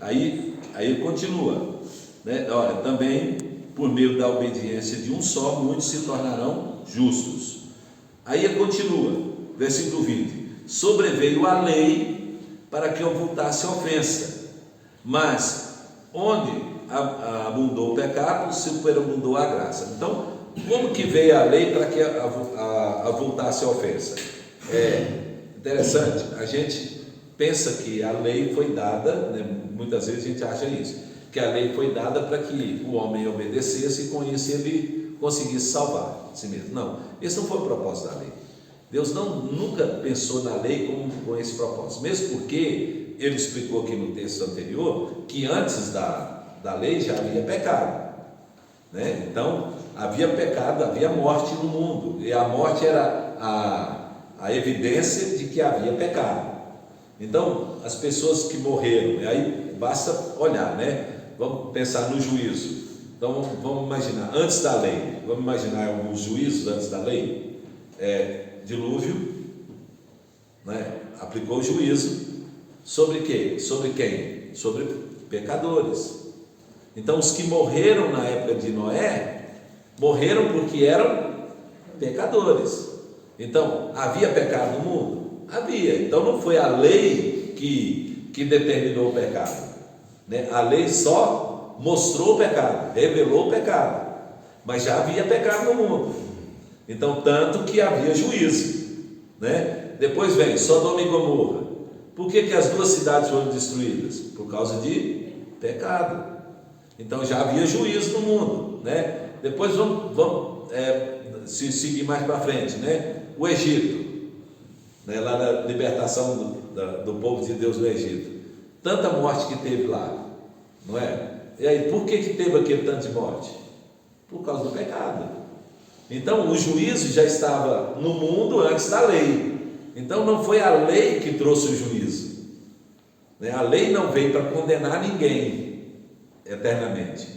Aí continua, olha, também por meio da obediência de um só, muitos se tornarão justos. Aí ele continua, versículo 20: sobreveio a lei para que avultasse a ofensa, mas onde abundou o pecado, superabundou a graça. Então, como que veio a lei para que avultasse a ofensa? É interessante, a gente pensa que a lei foi dada, muitas vezes a gente acha isso, que a lei foi dada para que o homem obedecesse e com isso ele conseguisse salvar a si mesmo. Não, esse não foi o propósito da lei. Deus nunca pensou na lei com esse propósito, mesmo porque ele explicou aqui no texto anterior que antes da lei já havia pecado, Então havia pecado, havia morte no mundo, e a morte era a evidência de que havia pecado. Então as pessoas que morreram, e aí basta olhar, vamos pensar no juízo. Então vamos imaginar, antes da lei, vamos imaginar alguns juízos antes da lei. Dilúvio, aplicou o juízo sobre quê? Sobre quem? Sobre pecadores. Então os que morreram na época de Noé morreram porque eram pecadores. Então havia pecado no mundo? Havia. Então não foi a lei que determinou o pecado, A lei só mostrou o pecado, revelou o pecado, mas já havia pecado no mundo. Então, tanto que havia juízo, Depois vem Sodoma e Gomorra. Por que as duas cidades foram destruídas? Por causa de pecado. Então já havia juízo no mundo, Depois vamos seguir mais para frente, O Egito, lá na libertação do povo de Deus no Egito. Tanta morte que teve lá, não é? E aí, por que teve aquele tanto de morte? Por causa do pecado. Então o juízo já estava no mundo antes da lei. Então não foi a lei que trouxe o juízo, A lei não veio para condenar ninguém eternamente,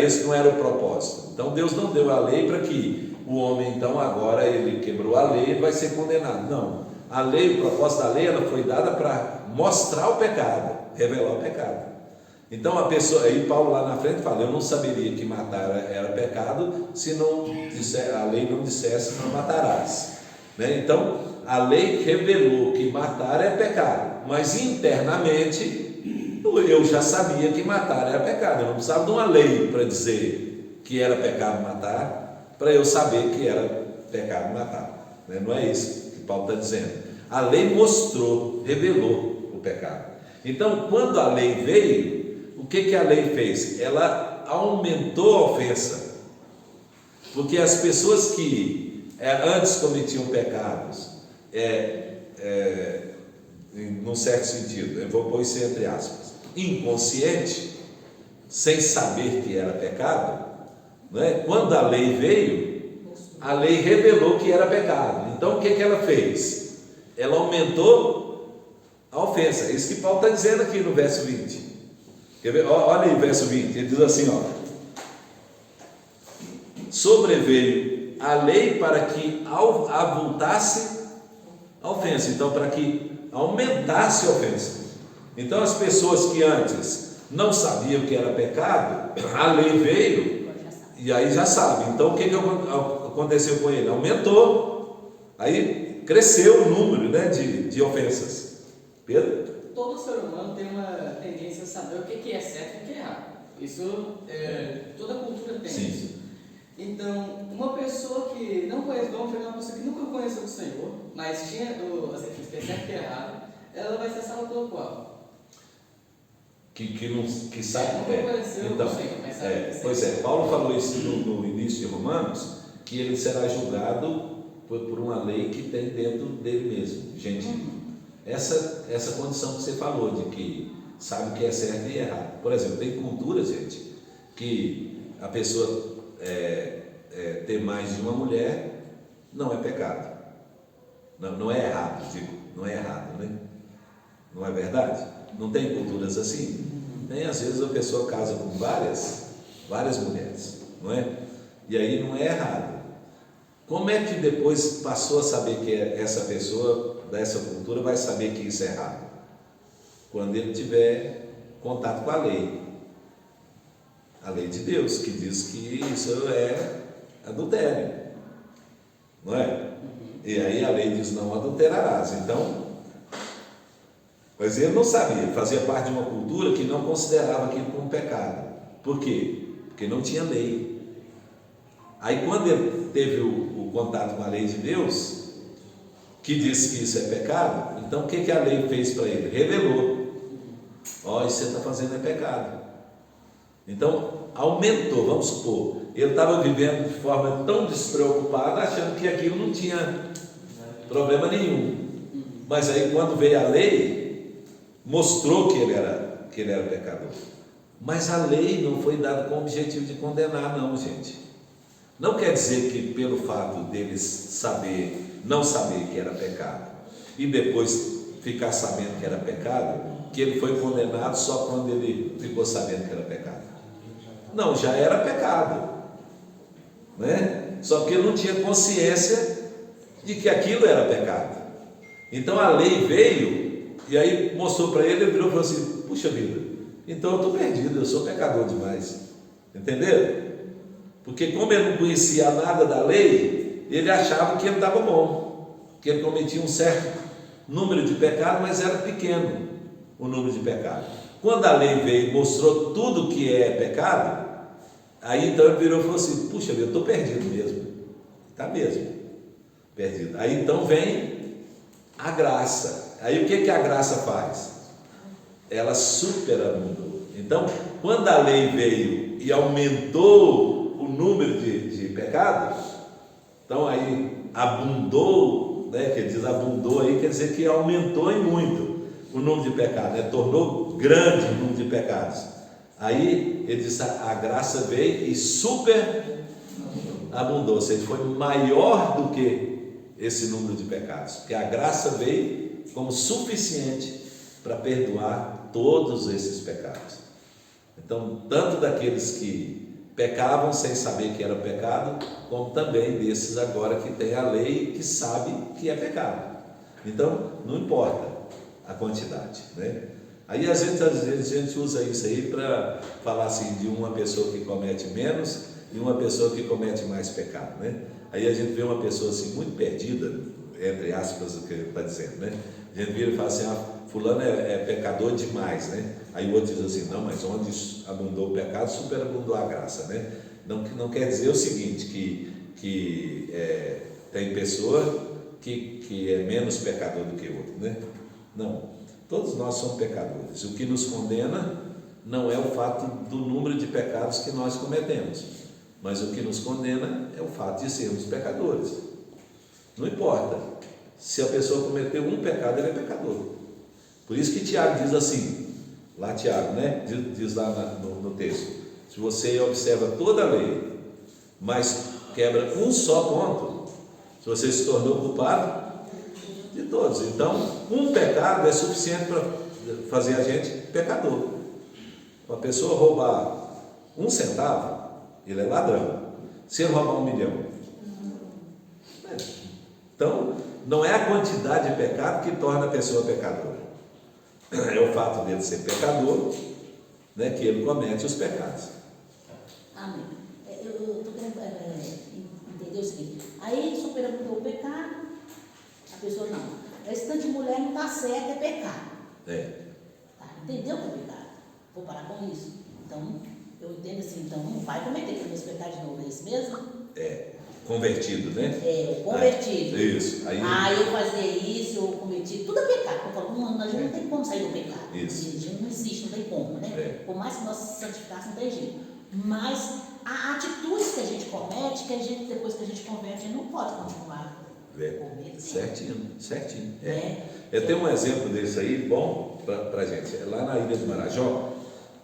Esse não era o propósito. Então Deus não deu a lei para que o homem, então agora ele quebrou a lei, ele vai ser condenado. Não, a lei, o propósito da lei, ela foi dada para mostrar o pecado, revelar o pecado. Então a pessoa, aí Paulo lá na frente fala, eu não saberia que matar era pecado se a lei não dissesse não matarás, né? Então a lei revelou que matar é pecado, mas internamente eu já sabia que matar era pecado. Eu não precisava de uma lei para dizer que era pecado matar, para eu saber que era pecado matar, né? Não é isso que Paulo está dizendo. A lei mostrou, revelou o pecado. Então quando a lei veio, o que a lei fez? Ela aumentou a ofensa, porque as pessoas que antes cometiam pecados, num certo sentido, eu vou pôr isso entre aspas, inconsciente, sem saber que era pecado, né? Quando a lei veio, a lei revelou que era pecado. Então o que ela fez? Ela aumentou a ofensa. É isso que Paulo está dizendo aqui no verso 20. Quer ver? Olha aí o verso 20, ele diz assim, ó: sobreveio a lei para que avultasse a ofensa, então para que aumentasse a ofensa. Então as pessoas que antes não sabiam que era pecado, a lei veio e aí já sabe. Então o que aconteceu com ele? Aumentou, aí cresceu o número, né, de ofensas. Pedro? Todo ser humano tem uma tendência a saber o que é certo e o que é errado. Isso, toda cultura tem. Sim. Isso. Então, uma pessoa que não conhece, vamos pegar uma pessoa que nunca conheceu o Senhor, mas tinha o que é certo e errado, ela vai ser salva pelo qual? Que sabe. Nunca conheceu Então, o Senhor, mas sabe que pois é, Paulo falou isso no início de Romanos, que ele será julgado por uma lei que tem dentro dele mesmo, gentil. Essa condição que você falou, de que sabe o que é certo e errado. Por exemplo, tem culturas, gente, que a pessoa ter mais de uma mulher não é pecado. Não é errado, digo, não é errado, né? Não é verdade? Não tem culturas assim? Tem, às vezes a pessoa casa com várias mulheres, não é? E aí não é errado. Como é que depois passou a saber que essa pessoa dessa cultura vai saber que isso é errado? Quando ele tiver contato com a lei de Deus, que diz que isso é adultério, não é? E aí a lei diz: não adulterarás. Então, mas ele não sabia, fazia parte de uma cultura que não considerava aquilo como pecado. Por quê? Porque não tinha lei. Aí quando ele teve o contato com a lei de Deus, que disse que isso é pecado, então o que a lei fez para ele? Revelou: ó, isso que você está fazendo é pecado. Então aumentou, vamos supor, ele estava vivendo de forma tão despreocupada, achando que aquilo não tinha problema nenhum. Mas aí quando veio a lei, mostrou que ele era pecador. Mas a lei não foi dada com o objetivo de condenar, não, gente. Não quer dizer que pelo fato deles não saber que era pecado e depois ficar sabendo que era pecado, que ele foi condenado só quando ele ficou sabendo que era pecado. Não, já era pecado, né? Só que ele não tinha consciência de que aquilo era pecado. Então a lei veio e aí mostrou para ele, ele virou e falou assim: puxa vida, então eu estou perdido, eu sou pecador demais. Entenderam? Porque como ele não conhecia nada da lei, ele achava que ele estava bom, que ele cometia um certo número de pecados, mas era pequeno o número de pecados. Quando a lei veio e mostrou tudo que é pecado, aí então ele virou e falou assim: puxa, eu estou perdido mesmo. Está mesmo perdido. Aí então vem a graça. Aí o que a graça faz? Ela superabundou. Então, quando a lei veio e aumentou o número de pecados, então aí abundou, né? Que diz abundou aí, quer dizer que aumentou em muito o número de pecados, né? Tornou grande o número de pecados. Aí ele diz: a graça veio e superabundou, ou seja, foi maior do que esse número de pecados, porque a graça veio como suficiente para perdoar todos esses pecados. Então, tanto daqueles que pecavam sem saber que era pecado, como também desses agora que tem a lei, que sabe que é pecado. Então, não importa a quantidade, né? Aí às vezes a gente usa isso aí para falar assim de uma pessoa que comete menos e uma pessoa que comete mais pecado, né? Aí a gente vê uma pessoa assim muito perdida, entre aspas, o que ele está dizendo, né? A gente vira e fala assim, fulano é pecador demais, né? Aí o outro diz assim, não, mas onde abundou o pecado, superabundou a graça, né? Não quer dizer o seguinte, que tem pessoa que é menos pecador do que outro, né? Não, todos nós somos pecadores. O que nos condena não é o fato do número de pecados que nós cometemos, mas o que nos condena é o fato de sermos pecadores. Não importa, se a pessoa cometeu um pecado, ele é pecador. Por isso que Tiago diz assim, lá Tiago, né? Diz lá no texto, se você observa toda a lei, mas quebra um só ponto, você se tornou culpado de todos. Então, um pecado é suficiente para fazer a gente pecador. Uma pessoa roubar 1 centavo, ele é ladrão. Se ele roubar 1 milhão, então não é a quantidade de pecado que torna a pessoa pecadora, é o fato dele ser pecador, né, que ele comete os pecados. Amém. Eu estou querendo entender o seguinte, aí superou o pecado, a pessoa não, esse tanto de mulher não está certo, é pecado. Tá, entendeu que é pecado? Vou parar com isso. Então, eu entendo assim, então não vai cometer aquele mesmo pecado de novo, é isso mesmo? Convertido, né? Convertido. Isso. Aí eu fazia isso, eu cometi, tudo é pecado. Eu falo, mano, a gente não tem como sair do pecado. Isso. A gente não existe, não tem como, né? Por mais que nós se santificasse, não tem jeito. Mas a atitude que a gente comete, depois que a gente converte, a gente não pode continuar cometendo. Certinho. Eu tenho um exemplo desse aí, bom para a gente. Lá na ilha de Marajó,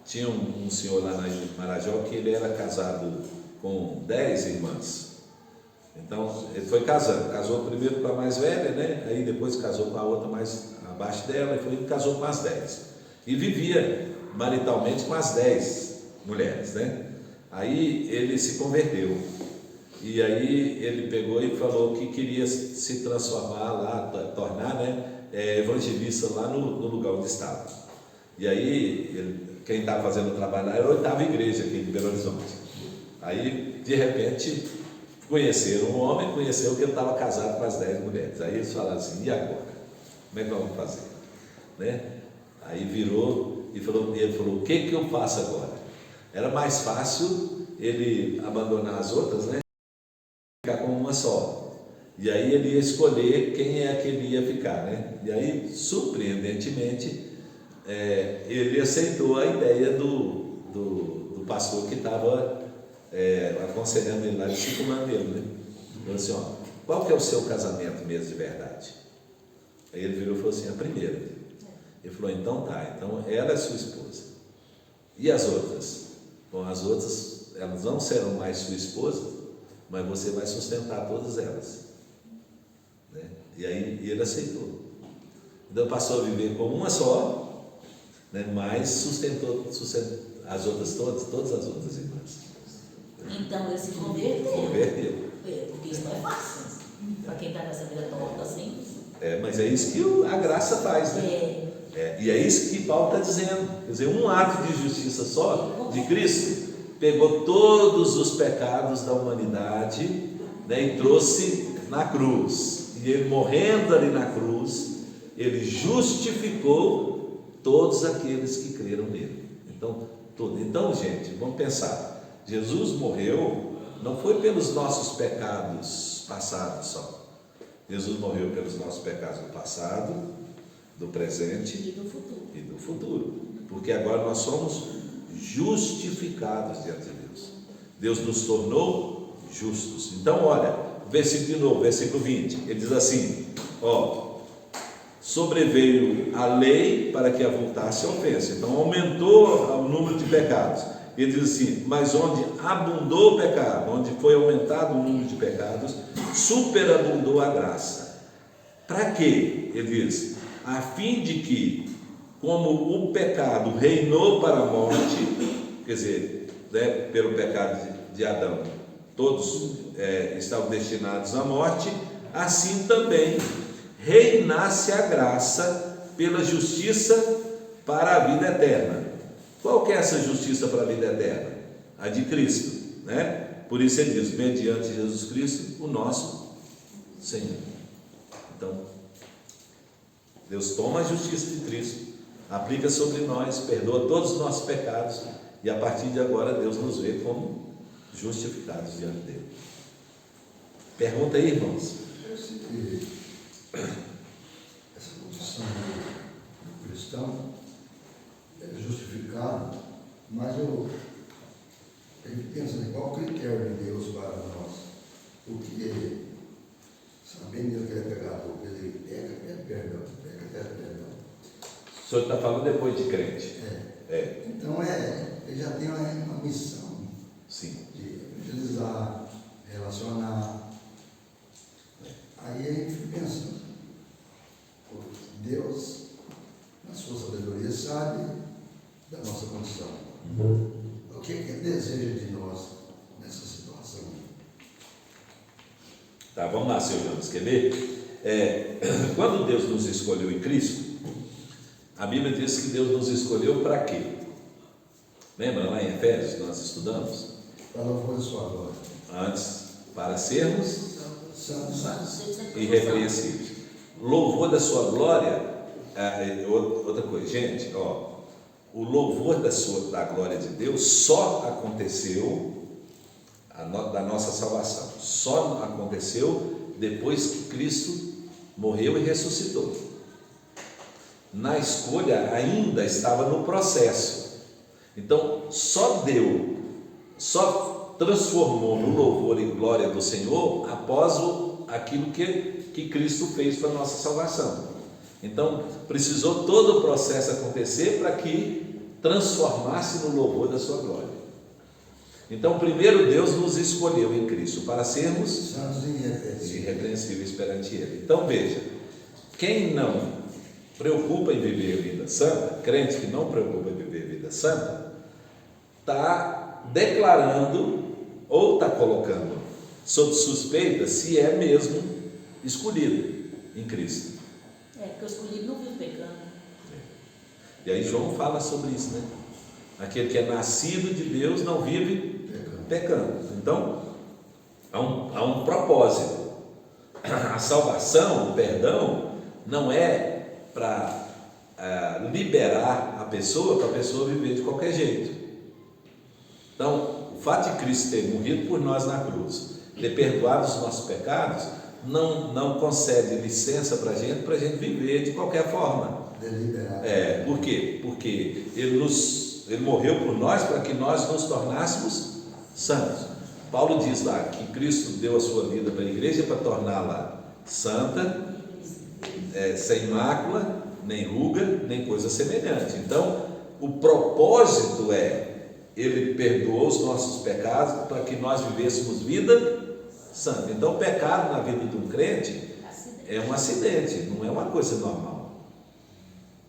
tinha um senhor lá na ilha de Marajó que ele era casado com 10 irmãs. Então, ele foi casou primeiro com a mais velha, né? Aí depois casou com a outra mais abaixo dela, e casou com as 10. E vivia maritalmente com as 10 mulheres, né? Aí ele se converteu. E aí ele pegou e falou que queria se transformar lá, tornar, né, evangelista lá no lugar onde estava. E aí, quem estava fazendo o trabalho lá era a 8ª igreja aqui de Belo Horizonte. Aí, de repente, conheceram um homem, conheceu que ele estava casado com as 10 mulheres. Aí eles falaram assim, e agora? Como é que nós vamos fazer? Né? Aí virou e ele falou, o que eu faço agora? Era mais fácil ele abandonar as outras, né? Ficar com uma só. E aí ele ia escolher quem é que ele ia ficar, né? E aí, surpreendentemente, ele aceitou a ideia do pastor que estava aconselhando ele lá, discipulando ele, né? Falou assim, qual que é o seu casamento mesmo de verdade? Aí ele virou e falou assim, a primeira. Ele falou, então tá, então ela é sua esposa. E as outras? Bom, as outras, elas não serão mais sua esposa, mas você vai sustentar todas elas, né? E aí ele aceitou. Então passou a viver com uma só, né? Mas sustentou as outras todas as outras irmãs. Então ele se converteu. Porque isso não é fácil. Para quem está nessa vida torta assim. Mas é isso que a graça faz, né? E é isso que Paulo está dizendo. Quer dizer, um ato de justiça só de Cristo pegou todos os pecados da humanidade, né, e trouxe na cruz. E ele, morrendo ali na cruz, ele justificou todos aqueles que creram nele. Então, gente, vamos pensar. Jesus morreu, não foi pelos nossos pecados passados só. Jesus morreu pelos nossos pecados do passado, do presente e do futuro. Porque agora nós somos justificados diante de Deus. Deus nos tornou justos. Então, olha, versículo de novo, versículo 20, ele diz assim, sobreveio a lei para que avultasse a ofensa. Então, aumentou o número de pecados. Ele diz assim, mas onde abundou o pecado, onde foi aumentado o número de pecados, superabundou a graça. Para quê? Ele diz, a fim de que, como o pecado reinou para a morte, quer dizer, né, pelo pecado de Adão, todos estavam destinados à morte, assim também reinasse a graça pela justiça para a vida eterna. Qual que é essa justiça para a vida eterna? A de Cristo, né? Por isso ele diz, mediante Jesus Cristo, o nosso Senhor. Então, Deus toma a justiça de Cristo, aplica sobre nós, perdoa todos os nossos pecados, e a partir de agora Deus nos vê como justificados diante dele. Pergunta aí, irmãos. Essa condição do cristão é justificado, mas a gente pensa em qual o critério de Deus para nós. Porque, sabendo que ele é pecador, ele pede perdão. O senhor está falando depois de crente. Então, ele já tem uma missão. Sim. De evangelizar, relacionar. Aí a gente fica pensando, Deus, na sua sabedoria, sabe da nossa condição. O que ele deseja de nós nessa situação? Tá, vamos lá, senhor Jonas, quer ver? Quando Deus nos escolheu em Cristo, a Bíblia diz que Deus nos escolheu para quê? Lembra lá em Efésios, nós estudamos? Para louvor da sua glória. Antes, para sermos Santos. irrepreensíveis. Louvor da sua glória, outra coisa, gente, o louvor da glória de Deus só aconteceu, da nossa salvação, só aconteceu depois que Cristo morreu e ressuscitou. Na escolha ainda estava no processo. Então, só transformou no louvor e glória do Senhor após aquilo que Cristo fez para a nossa salvação. Então, precisou todo o processo acontecer para que transformasse no louvor da sua glória. Então, primeiro Deus nos escolheu em Cristo para sermos Santos e irrepreensíveis perante Ele. Então, veja, quem não preocupa em viver vida santa, crente que não preocupa em viver vida santa, está declarando ou está colocando sob suspeita se é mesmo escolhido em Cristo. Porque o escolhido não vive pecando. E aí João fala sobre isso, né? Aquele que é nascido de Deus não vive pecando. Então, há um propósito. A salvação, o perdão, não é para liberar a pessoa, para a pessoa viver de qualquer jeito. Então, o fato de Cristo ter morrido por nós na cruz, ter perdoado os nossos pecados, não concede licença para a gente viver de qualquer forma. deliberado. Por quê? Porque ele morreu por nós para que nós nos tornássemos santos. Paulo diz lá que Cristo deu a sua vida para a igreja para torná-la santa, sem mácula, nem ruga, nem coisa semelhante. Então, o propósito ele perdoou os nossos pecados para que nós vivêssemos vida santa. Então, o pecado na vida de um crente é um acidente, não é uma coisa normal,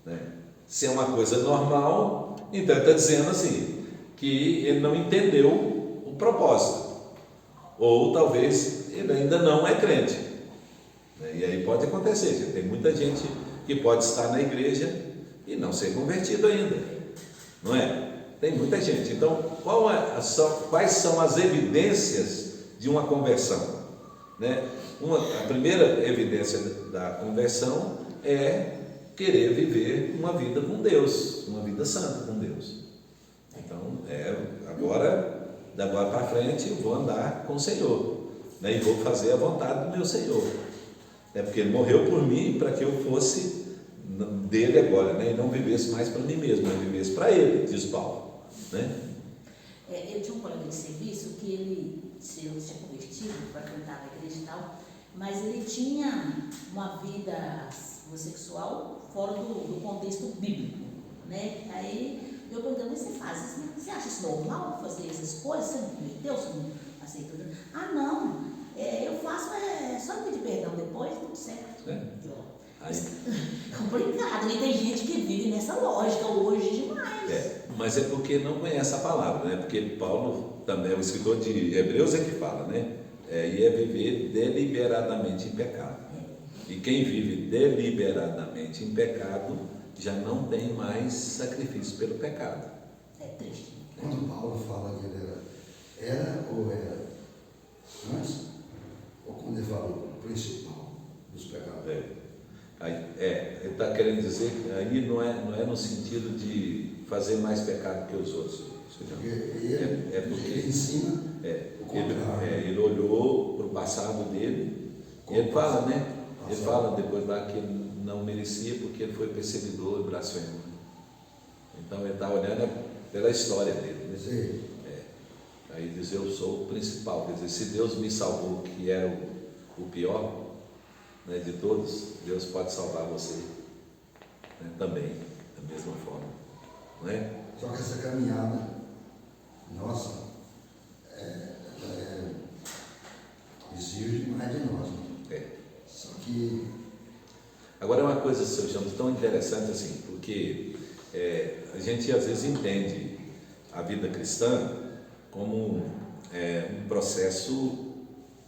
né? Se é uma coisa normal, então está dizendo assim, que ele não entendeu o propósito, ou talvez ele ainda não é crente, né? E aí pode acontecer, gente. Tem muita gente que pode estar na igreja e não ser convertido ainda, não é? Tem muita gente. Então, quais são as evidências de uma conversão, né? A primeira evidência da conversão é querer viver uma vida com Deus, uma vida santa com Deus. Então, agora para frente eu vou andar com o Senhor, né? E vou fazer a vontade do meu Senhor. Porque Ele morreu por mim para que eu fosse dele agora, né? E não vivesse mais para mim mesmo, mas vivesse para Ele, diz Paulo, né? Eu tinha um colega de serviço que ele tinha convertido para cantar na igreja e tal, mas ele tinha uma vida homossexual fora do contexto bíblico, né? Aí eu perguntei, mas você acha isso normal fazer essas coisas? Você não cometeu? Você não aceitou? Não, eu faço só pedir perdão depois, tudo certo. É complicado, né? Tem gente que vive nessa lógica hoje demais. Mas é porque não conhece a palavra, né? Porque Paulo também, o escritor de Hebreus que fala, né? E é viver deliberadamente em pecado. E quem vive deliberadamente em pecado já não tem mais sacrifício pelo pecado. É triste. Quando Paulo fala que ele era antes, ou quando ele fala o principal dos pecados? Ele está querendo dizer que aí não é no sentido de fazer mais pecado que os outros. Porque ele Porque ensina o contrário. ele olhou para o passado dele, e ele fala, né? Ele fala depois lá que ele não merecia porque ele foi perseguidor e blasfemo. Então ele está olhando pela história dele, né? Sim. Aí diz, eu sou o principal. Quer dizer, se Deus me salvou, que era o pior, né, de todos, Deus pode salvar você, né, também, da mesma forma, não é? Só que essa caminhada nossa exige mais de nós. Né? Só que... Agora é uma coisa, seu João, tão interessante assim, porque a gente às vezes entende a vida cristã como um processo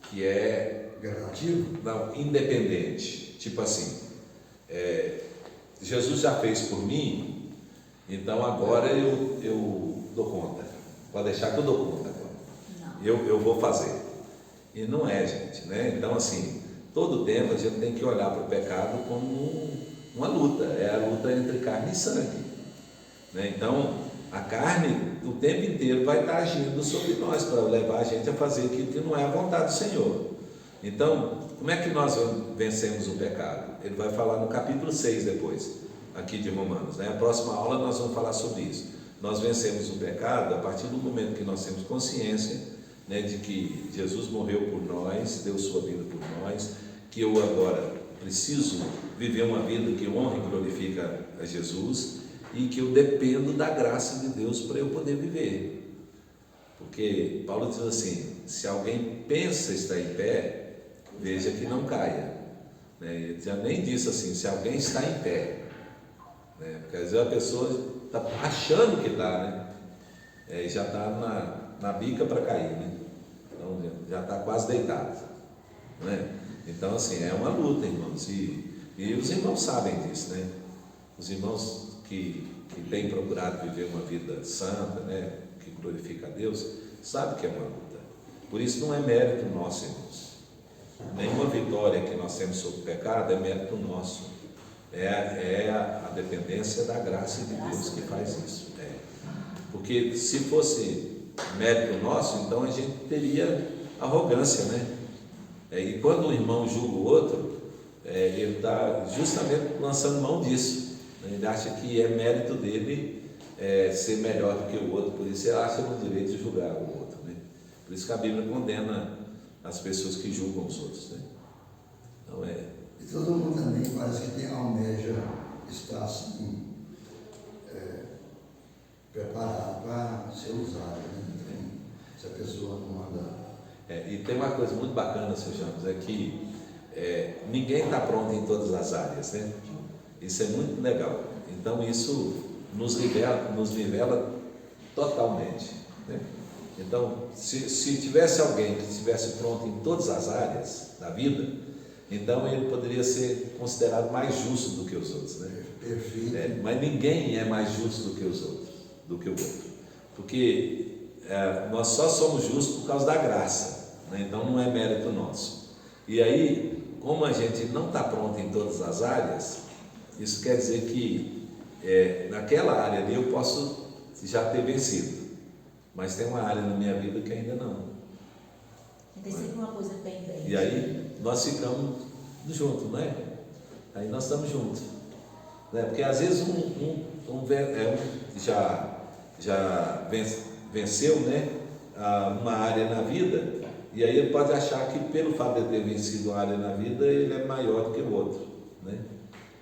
que é gradativo? Não, independente. Tipo assim, Jesus já fez por mim, então agora eu dou conta. Pode deixar que eu dou conta agora. Eu vou fazer. E não é, gente, né? Então assim, todo tempo a gente tem que olhar para o pecado como uma luta. É a luta entre carne e sangue, né? Então a carne o tempo inteiro vai estar agindo sobre nós para levar a gente a fazer aquilo que não é a vontade do Senhor. Então, como é que nós vencemos o pecado? Ele vai falar no capítulo 6 depois, aqui de Romanos, né? A próxima aula nós vamos falar sobre isso. Nós vencemos o pecado a partir do momento que nós temos consciência, né, de que Jesus morreu por nós, deu sua vida por nós, que eu agora preciso viver uma vida que honra e glorifica a Jesus e que eu dependo da graça de Deus para eu poder viver. Porque Paulo diz assim, se alguém pensa estar em pé, veja que não caia, né? Ele já nem disse assim, se alguém está em pé, né? Porque às vezes a pessoa está achando que está, né? E já está na bica para cair, né? Então já está quase deitado, né? Então assim, é uma luta, irmãos, e os irmãos sabem disso, né? Os irmãos que têm procurado viver uma vida santa, né, que glorifica a Deus, sabem que é uma luta. Por isso não é mérito nosso, irmãos. Nenhuma vitória que nós temos sobre o pecado é mérito nosso. É a dependência da graça de Deus que faz isso. Porque se fosse mérito nosso, então a gente teria arrogância, né? E quando o irmão julga o outro, ele está justamente lançando mão disso. Ele acha que é mérito dele ser melhor do que o outro, por isso ele acha no direito de julgar o outro, né? Por isso que a Bíblia condena as pessoas que julgam os outros, né? Então E todo mundo também parece que tem almeja estar assim, preparado para ser usado, né? Então, se a pessoa não anda... E tem uma coisa muito bacana, Sr. James, é que ninguém está pronto em todas as áreas, né? Isso é muito legal. Então isso nos nivela totalmente, né? Então, se tivesse alguém que estivesse pronto em todas as áreas da vida, então ele poderia ser considerado mais justo do que os outros, né? Perfeito. Mas ninguém é mais justo do que os outros, do que o outro, porque nós só somos justos por causa da graça, né? Então não é mérito nosso. E aí, como a gente não está pronto em todas as áreas, isso quer dizer que naquela área ali eu posso já ter vencido, mas tem uma área na minha vida que ainda não. Tem sempre uma coisa bem E aí nós ficamos juntos, né? Aí nós estamos juntos, né? Porque às vezes já venceu, né, uma área na vida, e aí ele pode achar que pelo fato de ter vencido uma área na vida, ele é maior do que o outro, né?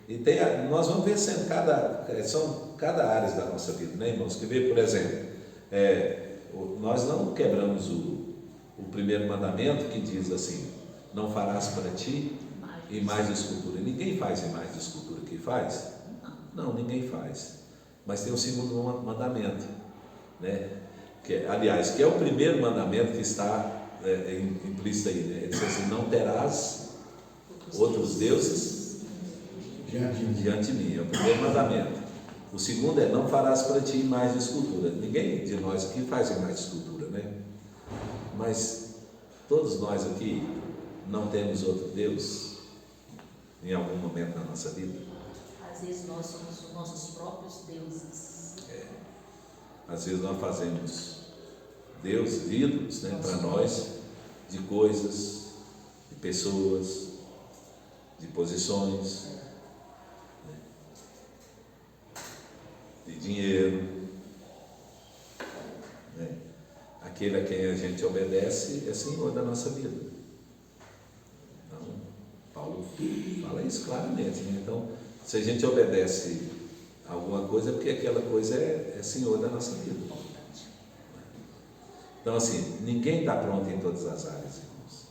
E nós vamos vencendo cada área da nossa vida, né, irmãos? Que vê, por exemplo, nós não quebramos o primeiro mandamento que diz assim, não farás para ti imagem de escultura. Ninguém faz imagem de escultura aqui, faz? Não, ninguém faz. Mas tem o segundo mandamento, né? Aliás, que é o primeiro mandamento que está implícito aí, né? Ele diz assim, não terás outros deuses diante de mim. É o primeiro mandamento. O segundo é: não farás para ti imagem de escultura. Ninguém de nós aqui faz imagem de escultura, né? Mas todos nós aqui não temos outro Deus em algum momento na nossa vida. Às vezes nós somos os nossos próprios deuses. Às vezes nós fazemos Deus, ídolos, né, para nós, de coisas, de pessoas, de posições, né, de dinheiro, né. Aquele a quem a gente obedece é Senhor da nossa vida. Então, Paulo fala isso claramente, né? Então, se a gente obedece alguma coisa, é porque aquela coisa é Senhor da nossa vida. Então, assim, ninguém está pronto em todas as áreas, irmãos.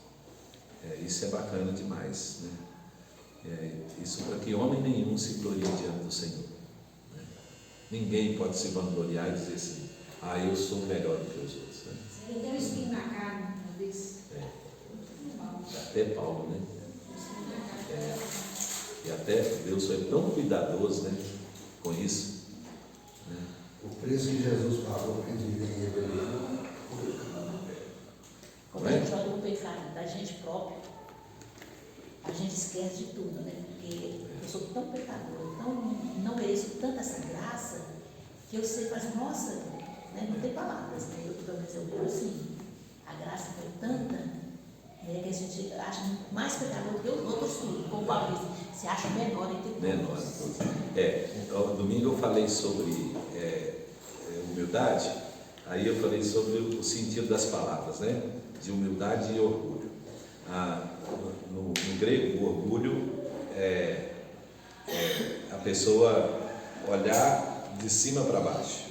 Isso é bacana demais, né? Isso para que homem nenhum se glorie diante do Senhor, né? Ninguém pode se vangloriar e dizer assim: eu sou melhor do que os outros, né? Ele deu espinho na carne uma vez. Até Paulo, né? E até Deus foi tão cuidadoso, né, com isso, né? O preço que Jesus pagou para a gente viver em Evangelho. Quando a gente olha o pecado da gente próprio, a gente esquece de tudo, né? Porque eu sou tão pecador, não mereço tanta essa graça, que eu sei, mas nossa, né? Não tem palavras, né? Eu vejo assim, a graça foi tanta, né, que a gente acha mais pecador do que os outros tudo. Como o Paulo disse, se acha menor entre todos. Menor. Domingo eu falei sobre humildade, aí eu falei sobre o sentido das palavras, né? De humildade e orgulho. No grego, o orgulho é a pessoa olhar de cima para baixo.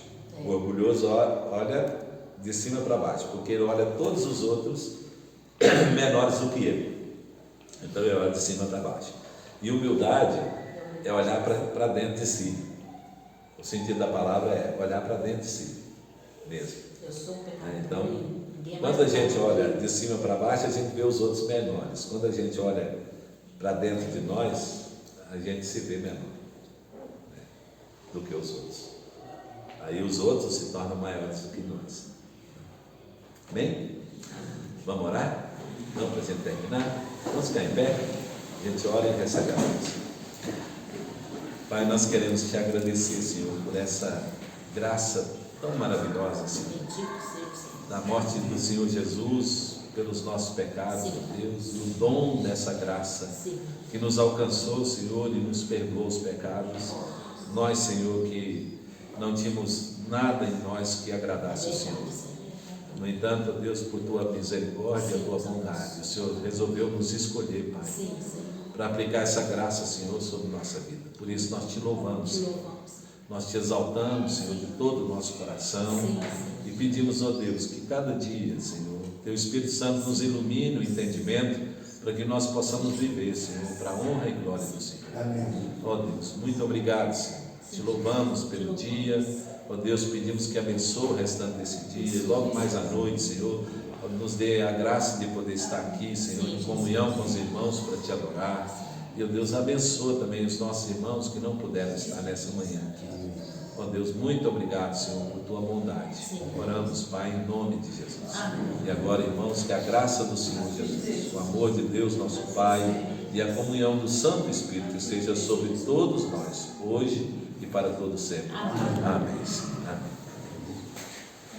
O orgulhoso olha de cima para baixo, porque ele olha todos os outros menores do que ele. Então ele olha de cima para baixo. E humildade é olhar para dentro de si. O sentido da palavra é olhar para dentro de si mesmo. Eu sou pecador. Então, quando a gente olha de cima para baixo, a gente vê os outros menores. Quando a gente olha para dentro de nós, a gente se vê menor, né, do que os outros. Aí os outros se tornam maiores do que nós. Amém? Vamos orar? Não, para a gente terminar? Vamos ficar em pé? A gente ora e recebe a bênção. Pai, nós queremos te agradecer, Senhor, por essa graça tão maravilhosa, Senhor, da morte do Senhor Jesus pelos nossos pecados, meu Deus, e o dom dessa graça que nos alcançou, Senhor, e nos perdoou os pecados. Nós, Senhor, que não tínhamos nada em nós que agradasse o Senhor. No entanto, Deus, por tua misericórdia, tua bondade, o Senhor resolveu nos escolher, Pai, para aplicar essa graça, Senhor, sobre nossa vida. Por isso nós te louvamos, Senhor. Nós te exaltamos, Senhor, de todo o nosso coração, e pedimos, ó Deus, que cada dia, Senhor, teu Espírito Santo nos ilumine o entendimento, para que nós possamos viver, Senhor, para a honra e glória do Senhor. Amém. Ó Deus, muito obrigado, Senhor. Te louvamos pelo dia. Ó Deus, pedimos que abençoe o restante desse dia, e logo mais à noite, Senhor, nos dê a graça de poder estar aqui, Senhor, em comunhão com os irmãos para te adorar. E, ó Deus, abençoa também os nossos irmãos que não puderam estar nessa manhã aqui. Ó Deus, muito obrigado, Senhor, por tua bondade. Oramos, Pai, em nome de Jesus. E agora, irmãos, que a graça do Senhor Jesus, o amor de Deus, nosso Pai, e a comunhão do Santo Espírito esteja sobre todos nós, hoje e para todo sempre. Amém. Amém.